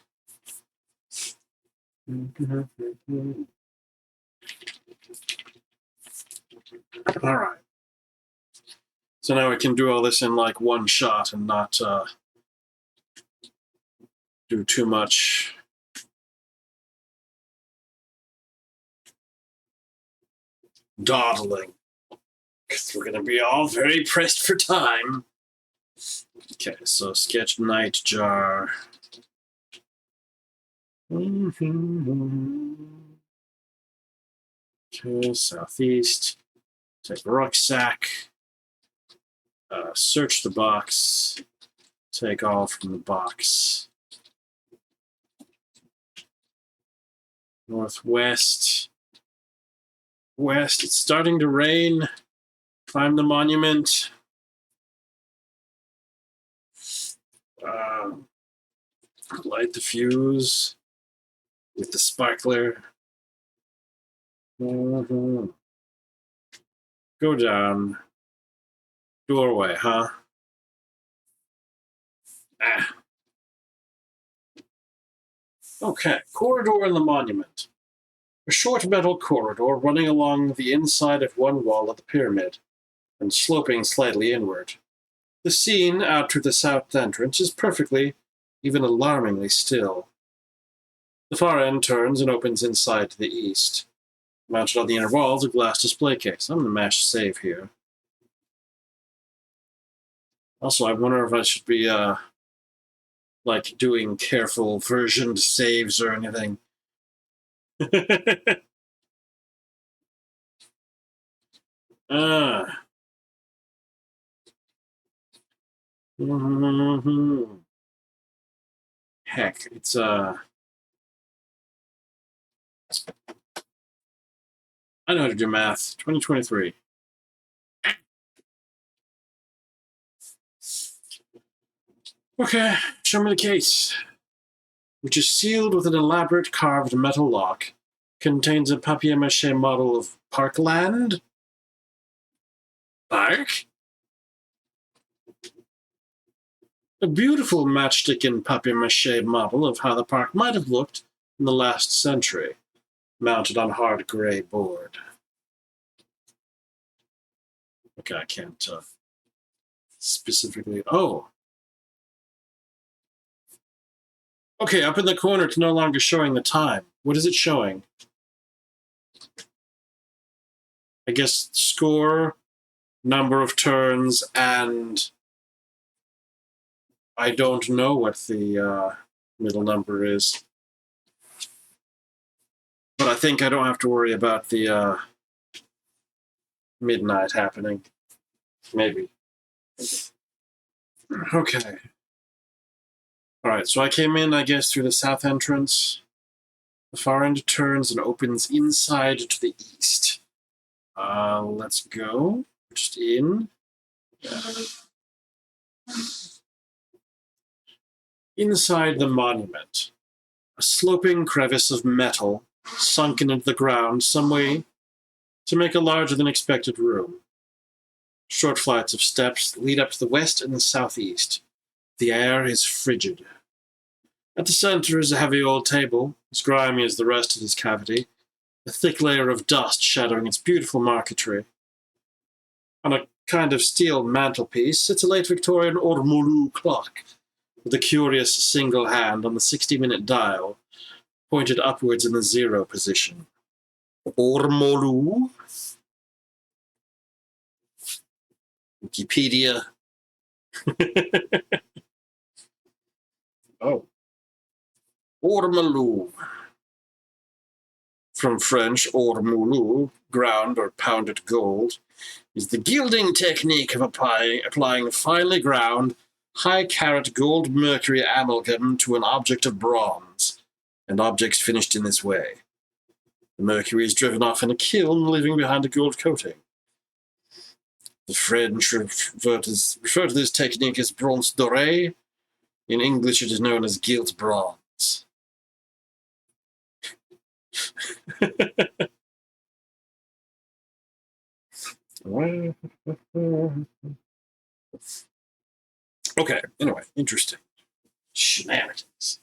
Alright. So now we can do all this in like one shot and not do too much. Dawdling. Because we're going to be all very pressed for time. Okay, so sketch night jar. Okay, southeast. Take rucksack. Search the box. Take all from the box. Northwest. West. It's starting to rain. Climb the monument. Light the fuse with the sparkler. Go down. Doorway, huh? Okay, corridor in the monument. A short metal corridor running along the inside of one wall of the pyramid and sloping slightly inward. The scene out to the south entrance is perfectly, even alarmingly still. The far end turns and opens inside to the east. Mounted on the inner wall is a glass display case. I'm going to mash save here. Also, I wonder if I should be like doing careful versioned saves or anything. Ah. Mhm. Heck, it's I know how to do math. 2023. Okay, show me the case, which is sealed with an elaborate carved metal lock. Contains a papier-mâché model of Parkland. Park? A beautiful matchstick and papier-mâché model of how the park might have looked in the last century, mounted on hard gray board. Okay, I can't specifically. Oh. Okay, up in the corner, it's no longer showing the time. What is it showing? I guess score, number of turns, and I don't know what the middle number is. But I think I don't have to worry about the midnight happening. Maybe. Okay. Alright, so I came in, I guess, through the south entrance. The far end turns and opens inside to the east. Let's go. Just in. Inside the monument, a sloping crevice of metal sunken into the ground some way to make a larger than expected room. Short flights of steps lead up to the west and the southeast. The air is frigid. At the center is a heavy old table, as grimy as the rest of this cavity, a thick layer of dust shadowing its beautiful marquetry. On a kind of steel mantelpiece sits a late Victorian ormolu clock, with a curious single hand on the 60-minute dial, pointed upwards in the 0 position. Ormolu? Wikipedia. Oh. Ormolu. From French, ormolu, ground or pounded gold, is the gilding technique of applying finely ground, high-carat gold mercury amalgam to an object of bronze, and objects finished in this way. The mercury is driven off in a kiln, leaving behind a gold coating. The French refer to this technique as bronze doré. In English, it is known as gilt bronze. Okay, anyway, interesting. Shenanigans.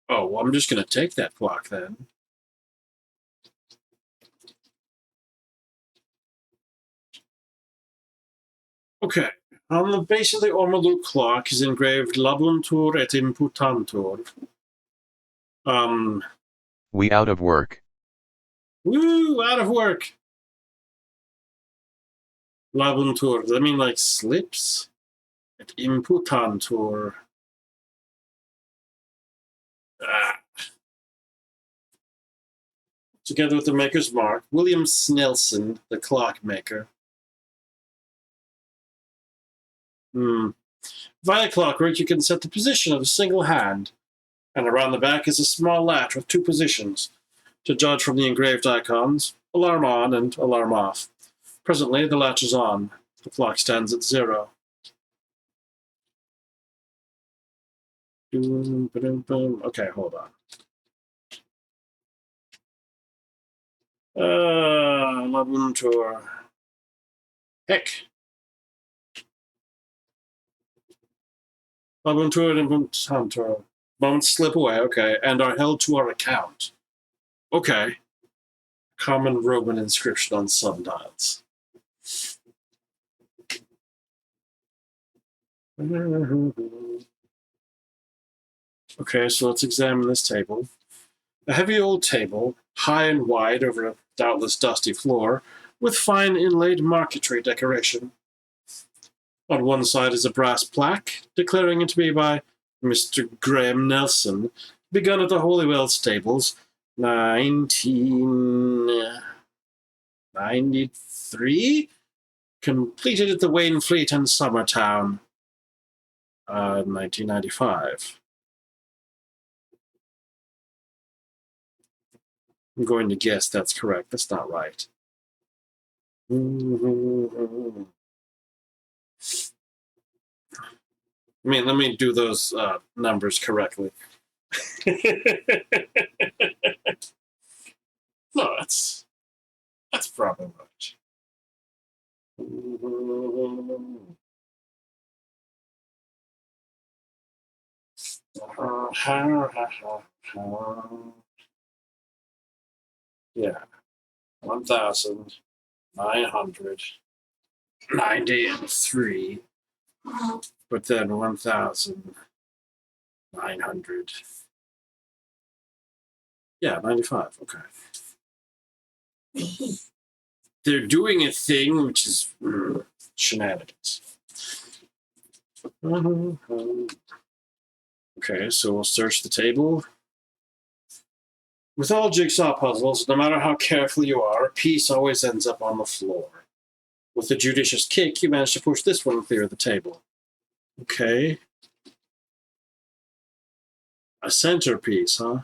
Oh, well, I'm just going to take that clock then. Okay, on the base of the Ormolu clock is engraved Labuntur et imputantur. We out of work. Woo, out of work. Labuntur, does that mean like slips? Et imputantur. Together with the maker's mark, William Snelson, the clockmaker. Via clockwork, you can set the position of a single hand, and around the back is a small latch with 2 positions. To judge from the engraved icons, alarm on and alarm off. Presently, the latch is on. The clock stands at 0. Okay, hold on. Labuntur. Heck. Labuntur and imputantur. Moments slip away, okay, and are held to our account. Okay. Common Roman inscription on sundials. Okay, so let's examine this table. A heavy old table, high and wide over a doubtless dusty floor, with fine inlaid marquetry decoration. On one side is a brass plaque declaring it to be by Mr. Graham Nelson, begun at the Holywell Stables, 1993, completed at the Wainfleet and Summertown, 1995. I'm going to guess that's correct. That's not right. Let me do those numbers correctly. No, that's probably right. Yeah, 1,993, but then 1,900. Yeah, 95. Okay. They're doing a thing which is shenanigans. Okay, so we'll search the table. With all jigsaw puzzles, no matter how careful you are, a piece always ends up on the floor. With a judicious kick, you manage to push this one clear of the table. Okay. A centerpiece, huh?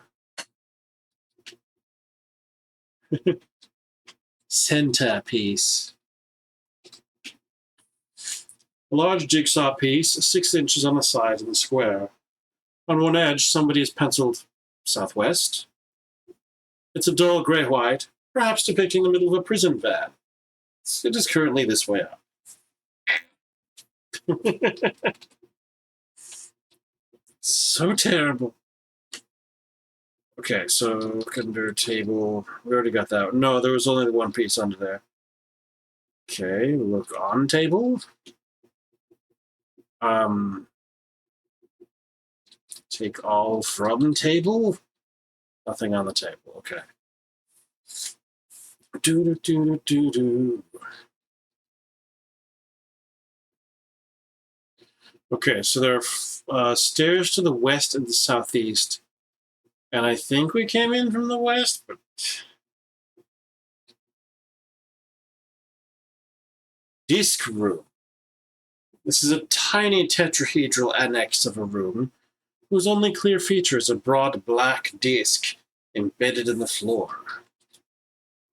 Centerpiece. A large jigsaw piece, 6 inches on the side and the square. On one edge, somebody has penciled southwest. It's a dull gray-white, perhaps depicting the middle of a prison van. It is currently this way up. So terrible. Okay, so look under table. We already got that. No, there was only one piece under there. Okay, look on table. Take all from table. Nothing on the table. Okay. Do. Okay, so there are stairs to the west and the southeast. And I think we came in from the west, but... Disc room. This is a tiny tetrahedral annex of a room whose only clear feature is a broad black disc embedded in the floor.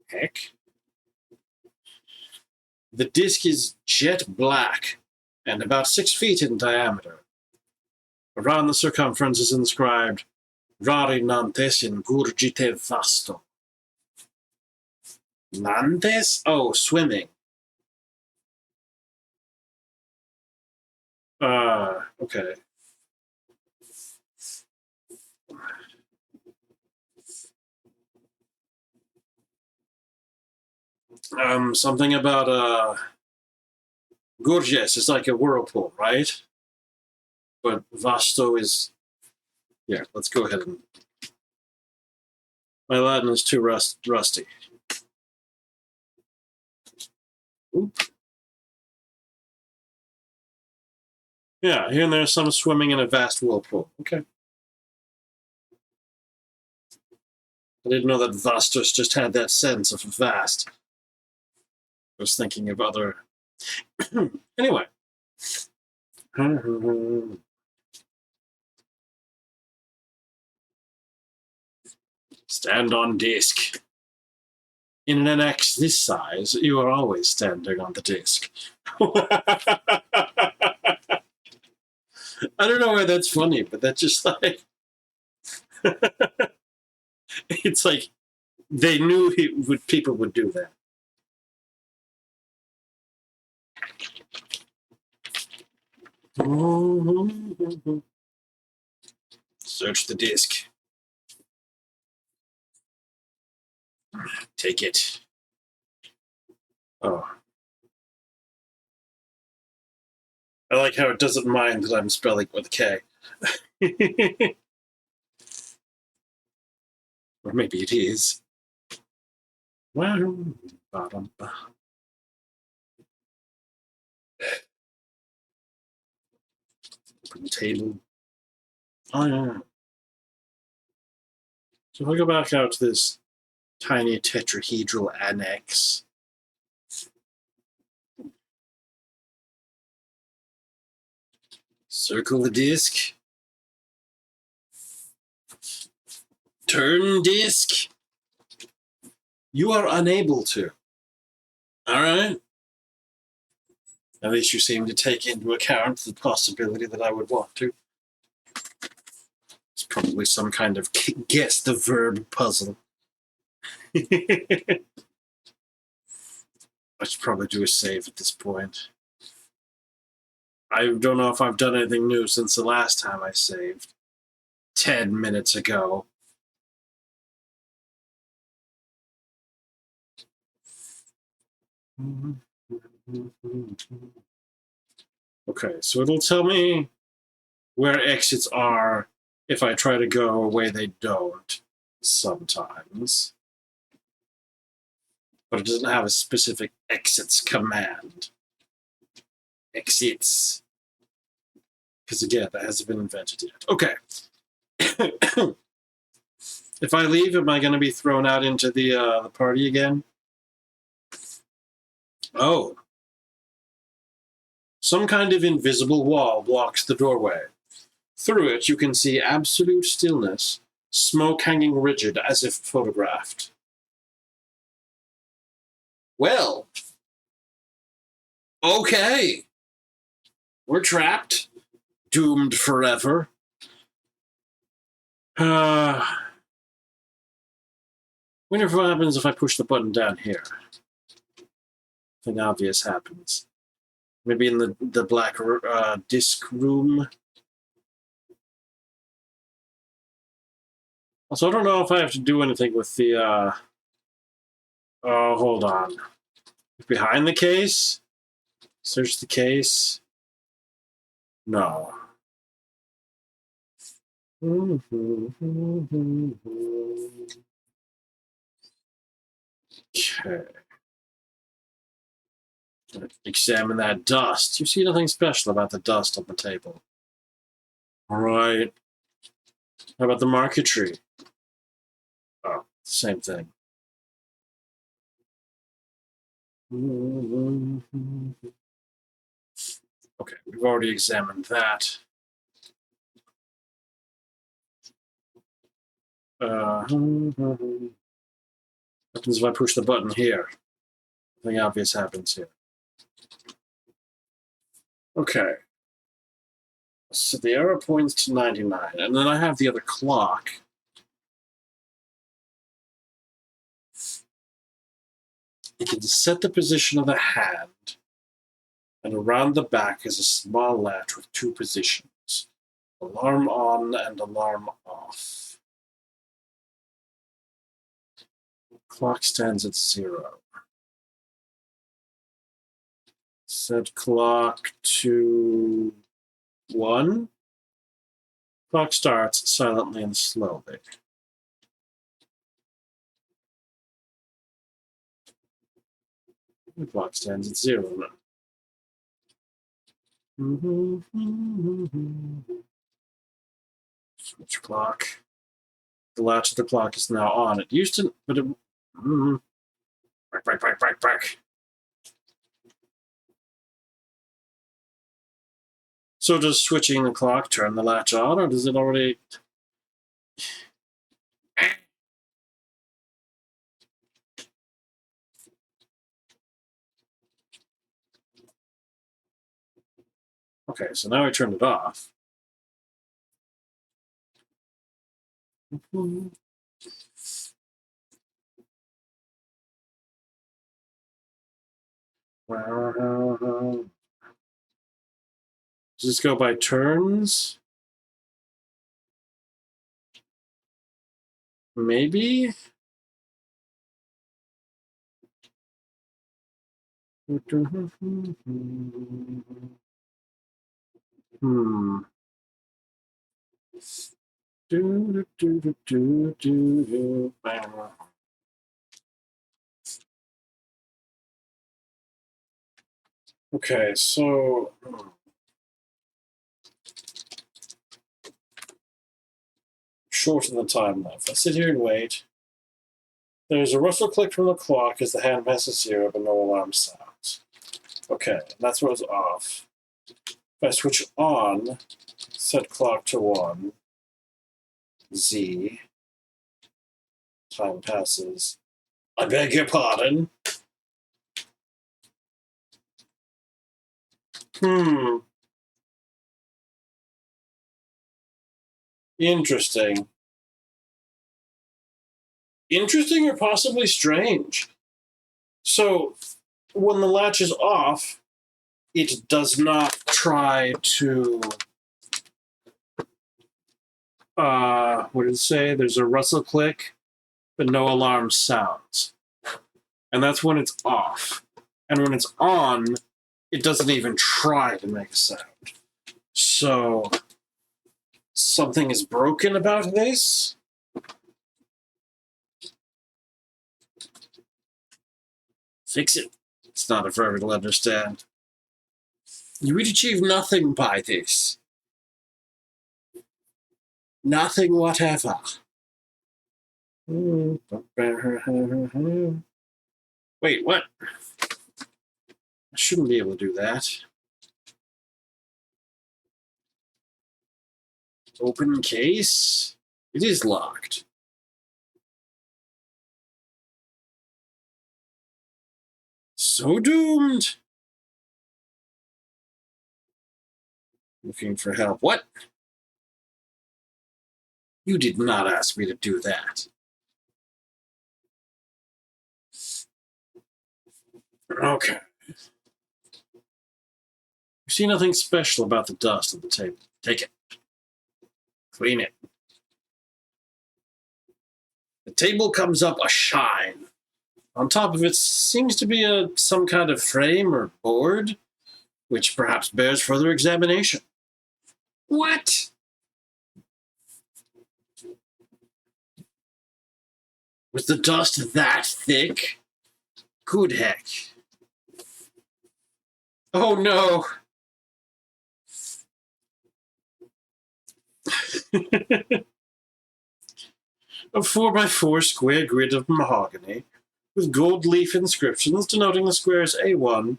Heck. The disc is jet black and about 6 feet in diameter. Around the circumference is inscribed Rari Nantes in Gurgite Vasto. Nantes? Oh, swimming. Okay. Something about Gurges is like a whirlpool, right? But Vasto is... Yeah, let's go ahead and... My Latin is too rusty. Oop. Yeah, here and there's some swimming in a vast whirlpool. Okay. I didn't know that Vastos just had that sense of vast. I was thinking of other... Anyway. Stand on disc. In an annex this size, you are always standing on the disc. I don't know why that's funny, but that's just like... It's like they knew people would do that. Search the disc. Take it. Oh. I like how it doesn't mind that I'm spelling with a K. Or maybe it is. Open the table. Oh, yeah. So if I go back out to this tiny tetrahedral annex. Circle the disc. Turn disc. You are unable to. All right. At least you seem to take into account the possibility that I would want to. It's probably some kind of guess the verb puzzle. I should probably do a save at this point. I don't know if I've done anything new since the last time I saved. 10 minutes ago. Okay, so it'll tell me where exits are if I try to go away they don't sometimes. But it doesn't have a specific exits command. Exits. Because again, that hasn't been invented yet. Okay. If I leave, am I going to be thrown out into the party again? Oh. Some kind of invisible wall blocks the doorway. Through it, you can see absolute stillness, smoke hanging rigid as if photographed. Well, okay. We're trapped. Doomed forever. Wonder if what happens if I push the button down here. Something obvious happens. Maybe in the black disc room. Also, I don't know if I have to do anything with the... Oh, hold on. Behind the case? Search the case? No. Okay. Examine that dust. You see nothing special about the dust on the table. All right. How about the marquetry? Oh, same thing. Okay, we've already examined that. What happens if I push the button here? Nothing obvious happens here. Okay. So the arrow points to 99, and then I have the other clock. You can set the position of the hand, and around the back is a small latch with two positions. Alarm on and alarm off. Clock stands at 0. Set clock to 1. Clock starts silently and slowly. The clock stands at 0 now. Switch clock. The latch of the clock is now on. It used to, but it. Back. So does switching the clock turn the latch on, or does it already? Okay, so now I turned it off. Does this go by turns? Maybe? Okay, so shorten the time left. I sit here and wait. There's a rustle click from the clock as the hand passes 0, but no alarm sounds. Okay, that's what's off. If I switch on, set clock to 1, Z, time passes. I beg your pardon. Interesting. Interesting or possibly strange. So, when the latch is off, it does not try to... what did it say? There's a rustle click, but no alarm sounds. And that's when it's off. And when it's on, it doesn't even try to make a sound. So, something is broken about this? Fix it. It's not a verb to understand. You would achieve nothing by this. Nothing whatever. Wait, what? I shouldn't be able to do that. Open case? It is locked. So doomed. Looking for help. What? You did not ask me to do that. Okay. You see nothing special about the dust on the table. Take it. Clean it. The table comes up a shine. On top of it seems to be some kind of frame or board, which perhaps bears further examination. What? Was the dust that thick? Good heck. Oh no. A 4x4 square grid of mahogany with gold leaf inscriptions denoting the squares A1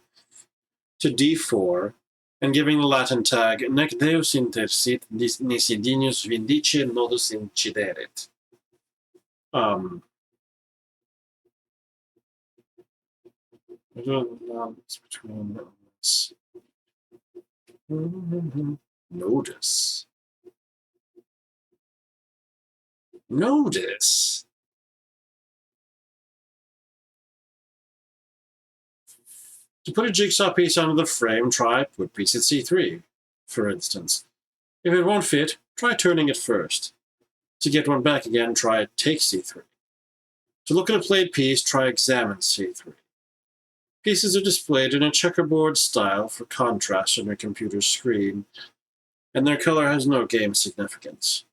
to D4 and giving the Latin tag Nec Deus intersit nisi dignus vindice nodus incideret. I don't know between this. Notice. Notice. To put a jigsaw piece onto the frame, try put piece at C3, for instance. If it won't fit, try turning it first. To get one back again, try take C3. To look at a played piece, try examine C3. Pieces are displayed in a checkerboard style for contrast on your computer screen, and their color has no game significance.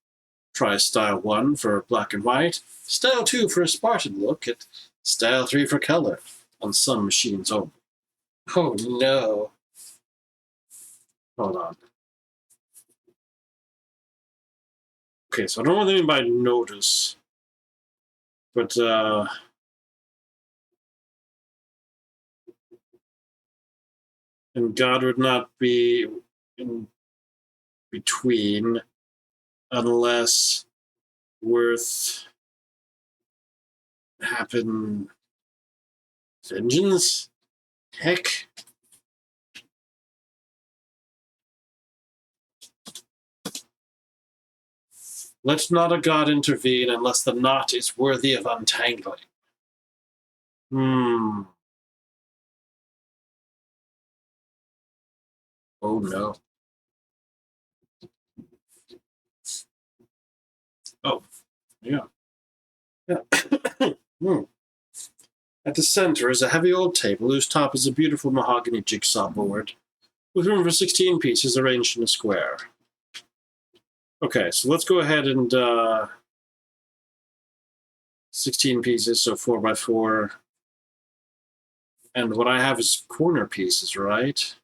Try Style 1 for black and white, Style 2 for a Spartan look, and Style 3 for color, on some machines only. Oh no. Hold on. Okay, so I don't know what they mean by notice, but and God would not be in between unless worth happen vengeance? Heck. Let not a god intervene unless the knot is worthy of untangling. Oh no. Oh, yeah. At the center is a heavy old table whose top is a beautiful mahogany jigsaw board with room for 16 pieces arranged in a square. Okay, so let's go ahead and 16 pieces, so 4x4. And what I have is corner pieces, right?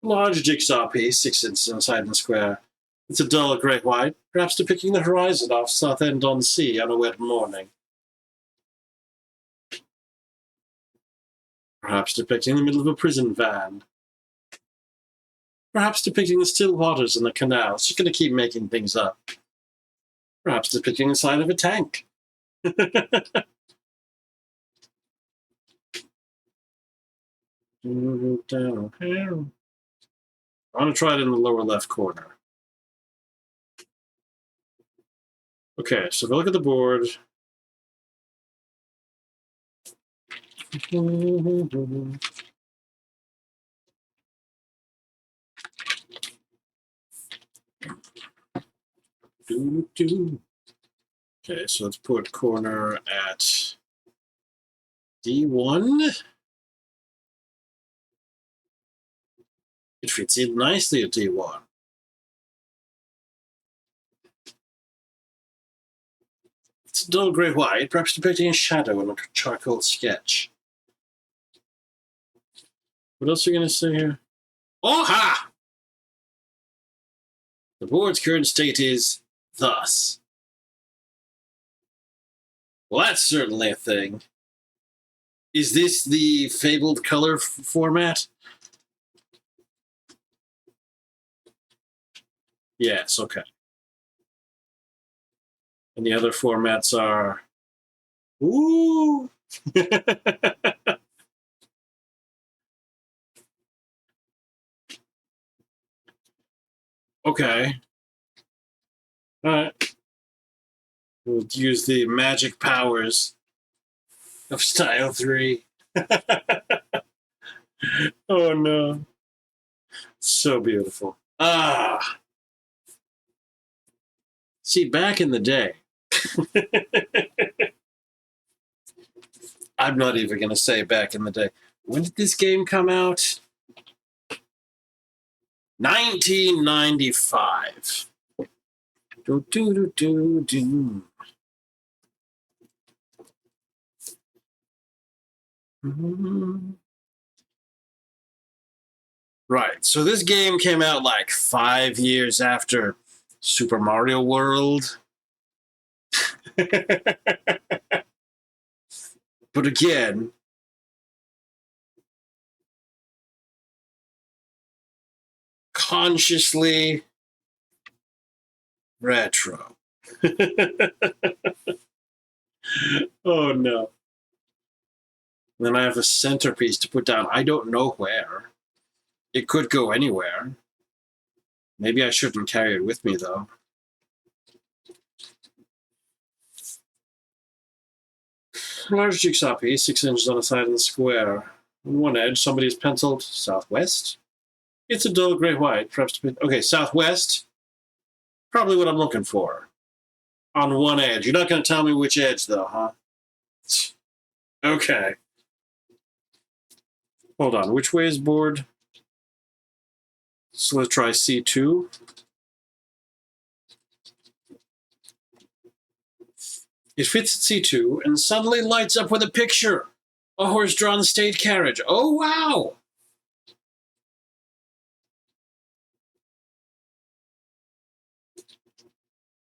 Large jigsaw piece, 6 inches inside the square. It's a dull grey white, perhaps depicting the horizon off Southend-on-Sea on a wet morning. Perhaps depicting the middle of a prison van. Perhaps depicting the still waters in the canal. It's just going to keep making things up. Perhaps depicting the side of a tank. Down here. I want to try it in the lower left corner. Okay, so if I look at the board. Okay, so let's put corner at D1. It fits in nicely at D1. It's a dull grey white, perhaps depicting a shadow in a charcoal sketch. What else are you going to say here? Oh ha! The board's current state is thus. Well, that's certainly a thing. Is this the fabled color format? Yes, okay. And the other formats are... Ooh! Okay. All right. We'll use the magic powers of Style 3. Oh, no. So beautiful. Ah! See, back in the day... I'm not even going to say back in the day. When did this game come out? 1995. Do, do, do, do, do. Right, so this game came out like 5 years after Super Mario World. But again, consciously retro. Oh no. And then I have a centerpiece to put down. I don't know where. It could go anywhere. Maybe I shouldn't carry it with me, though. Large jigsaw piece, 6 inches on the side of the square. On one edge, somebody's penciled southwest. It's a dull gray white, perhaps. Okay, southwest. Probably what I'm looking for. On one edge. You're not going to tell me which edge, though, huh? Okay. Hold on. Which way is board? So let's try C2. It fits at C2 and suddenly lights up with a picture. A horse-drawn state carriage. Oh, wow!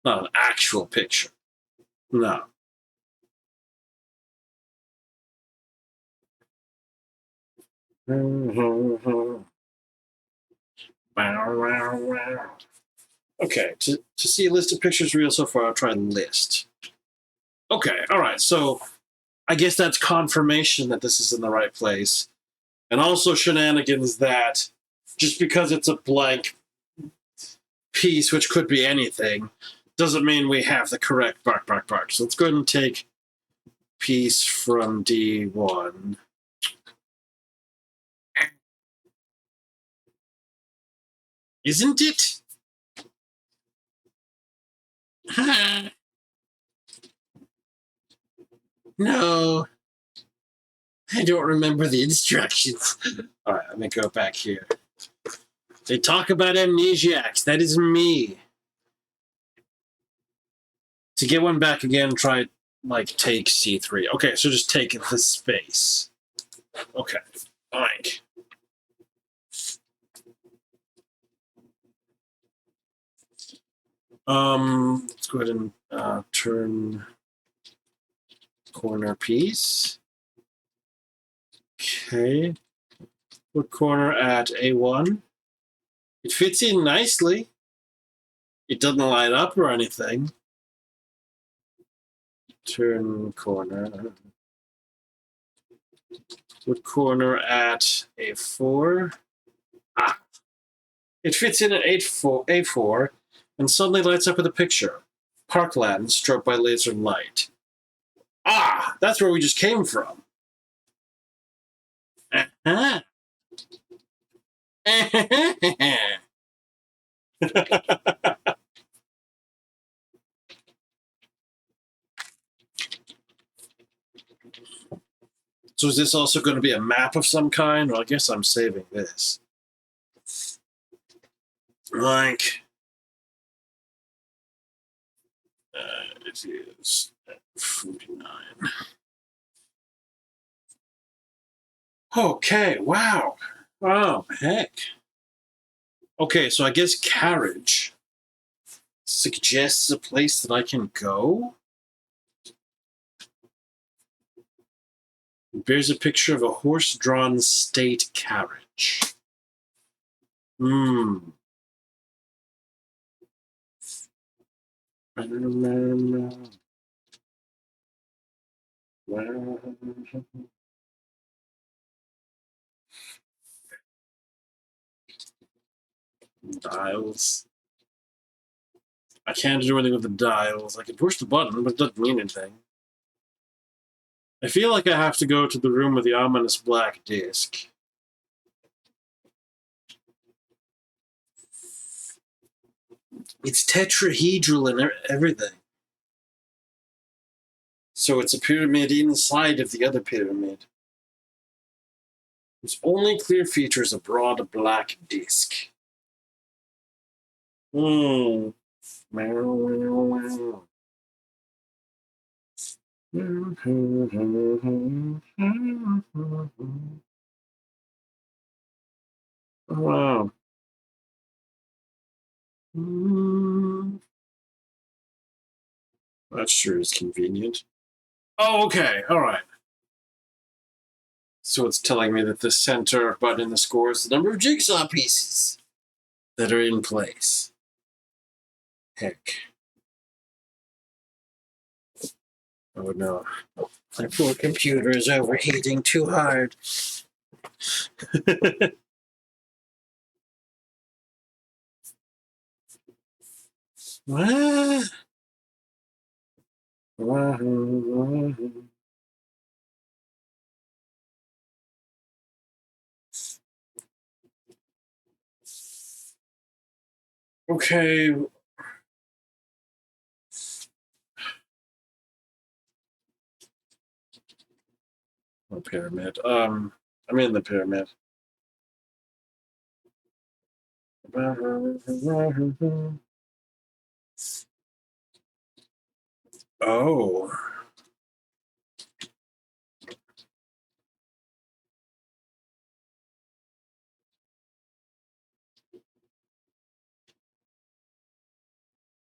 Not an actual picture. No. Okay, to see a list of pictures real so far, I'll try list. Okay, all right, so I guess that's confirmation that this is in the right place. And also shenanigans that just because it's a blank piece, which could be anything, doesn't mean we have the correct bark, bark, bark. So let's go ahead and take piece from D1. Isn't it? No. I don't remember the instructions. All right, let me go back here. They talk about amnesiacs. That is me. To get one back again, try, like, take C3. Okay, so just take the space. Okay. Like, let's go ahead and turn corner piece. Okay. Put corner at A1. It fits in nicely. It doesn't light up or anything. Turn corner. Put corner at A4. Ah. It fits in at A4 and suddenly lights up with a picture. Parkland struck by laser light. Ah, that's where we just came from. Uh-huh. So is this also going to be a map of some kind? Well, I guess I'm saving this. Like, it is 49. Okay, wow. Oh, heck. Okay, so I guess carriage suggests a place that I can go? It bears a picture of a horse-drawn state carriage. Hmm. Dials. I can't do anything with the dials. I can push the button, but it doesn't mean anything. I feel like I have to go to the room with the ominous black disc. It's tetrahedral and everything. So it's a pyramid inside of the other pyramid. Its only clear feature is a broad black disc. Hmm. Wow. That sure is convenient. Oh, okay. All right. So it's telling me that the center button in the score is the number of jigsaw pieces that are in place. Heck. Oh no. My poor computer is overheating too hard. What? Okay. Oh, pyramid. I'm in the pyramid. Oh.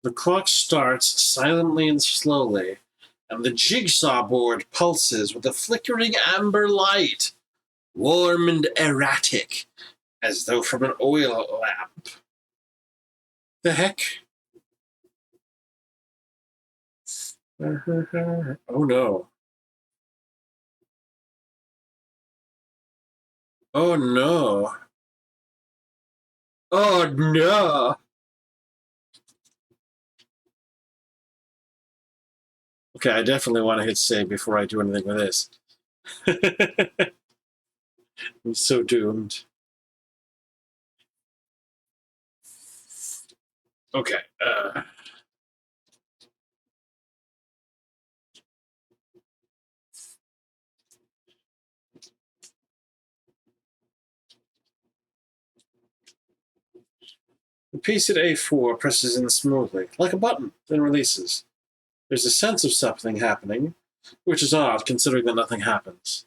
The clock starts silently and slowly, and the jigsaw board pulses with a flickering amber light, warm and erratic, as though from an oil lamp. The heck? Oh no. Oh no. Oh no. Okay, I definitely want to hit save before I do anything with this. I'm so doomed. Okay. The piece at A4 presses in smoothly, like a button, then releases. There's a sense of something happening, which is odd considering that nothing happens.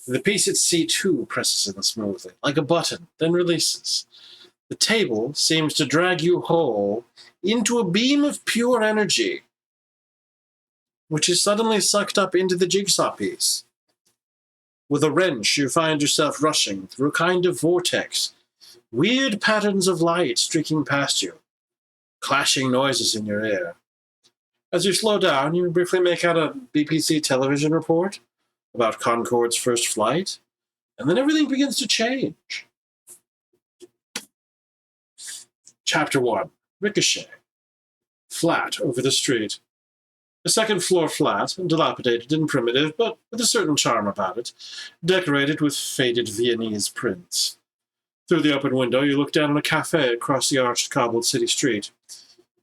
The piece at C2 presses in smoothly, like a button, then releases. The table seems to drag you whole into a beam of pure energy, which is suddenly sucked up into the jigsaw piece. With a wrench, you find yourself rushing through a kind of vortex, weird patterns of light streaking past you, clashing noises in your ear. As you slow down, you briefly make out a BPC television report about Concorde's first flight, and then everything begins to change. Chapter 1. Ricochet. Flat over the street. A second-floor flat, dilapidated and primitive, but with a certain charm about it, decorated with faded Viennese prints. Through the open window, you look down on a cafe across the arched, cobbled city street.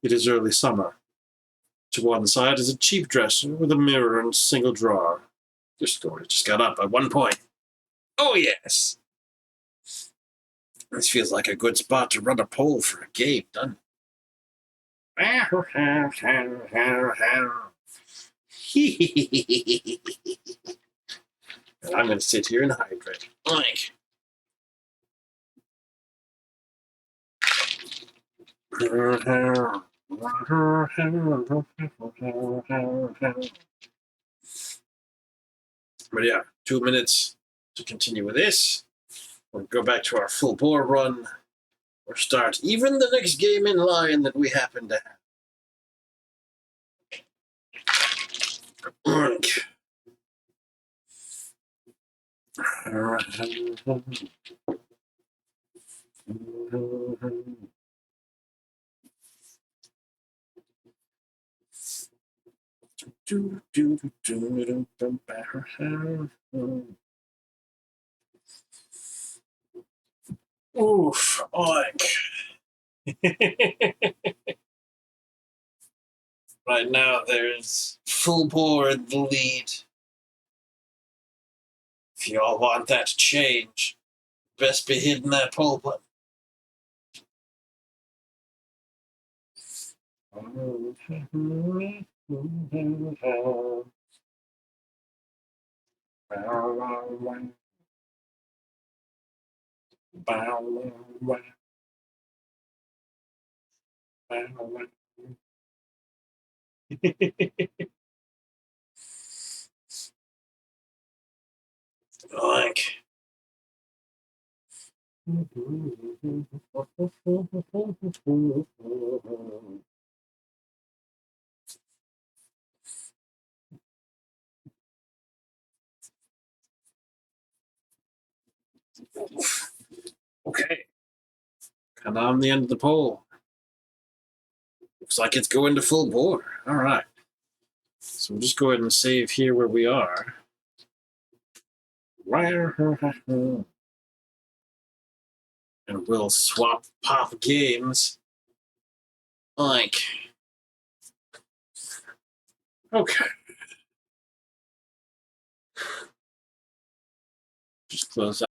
It is early summer. To one side is a cheap dresser with a mirror and single drawer. Your story just got up by 1 point. Oh, yes! This feels like a good spot to run a poll for a game, doesn't it? And I'm going to sit here and hydrate. Like. But yeah, 2 minutes to continue with this. We'll go back to our full bore run, or start even the next game in line that we happen to have. Oof, oink. Right now, there's full bore in the lead. If you all want that to change, best be hitting that poll button. Like. Okay. And I'm the end of the poll. Looks like it's going to full bore. All right. So we'll just go ahead and save here where we are. And we'll swap pop games. Like. Okay. Just close that.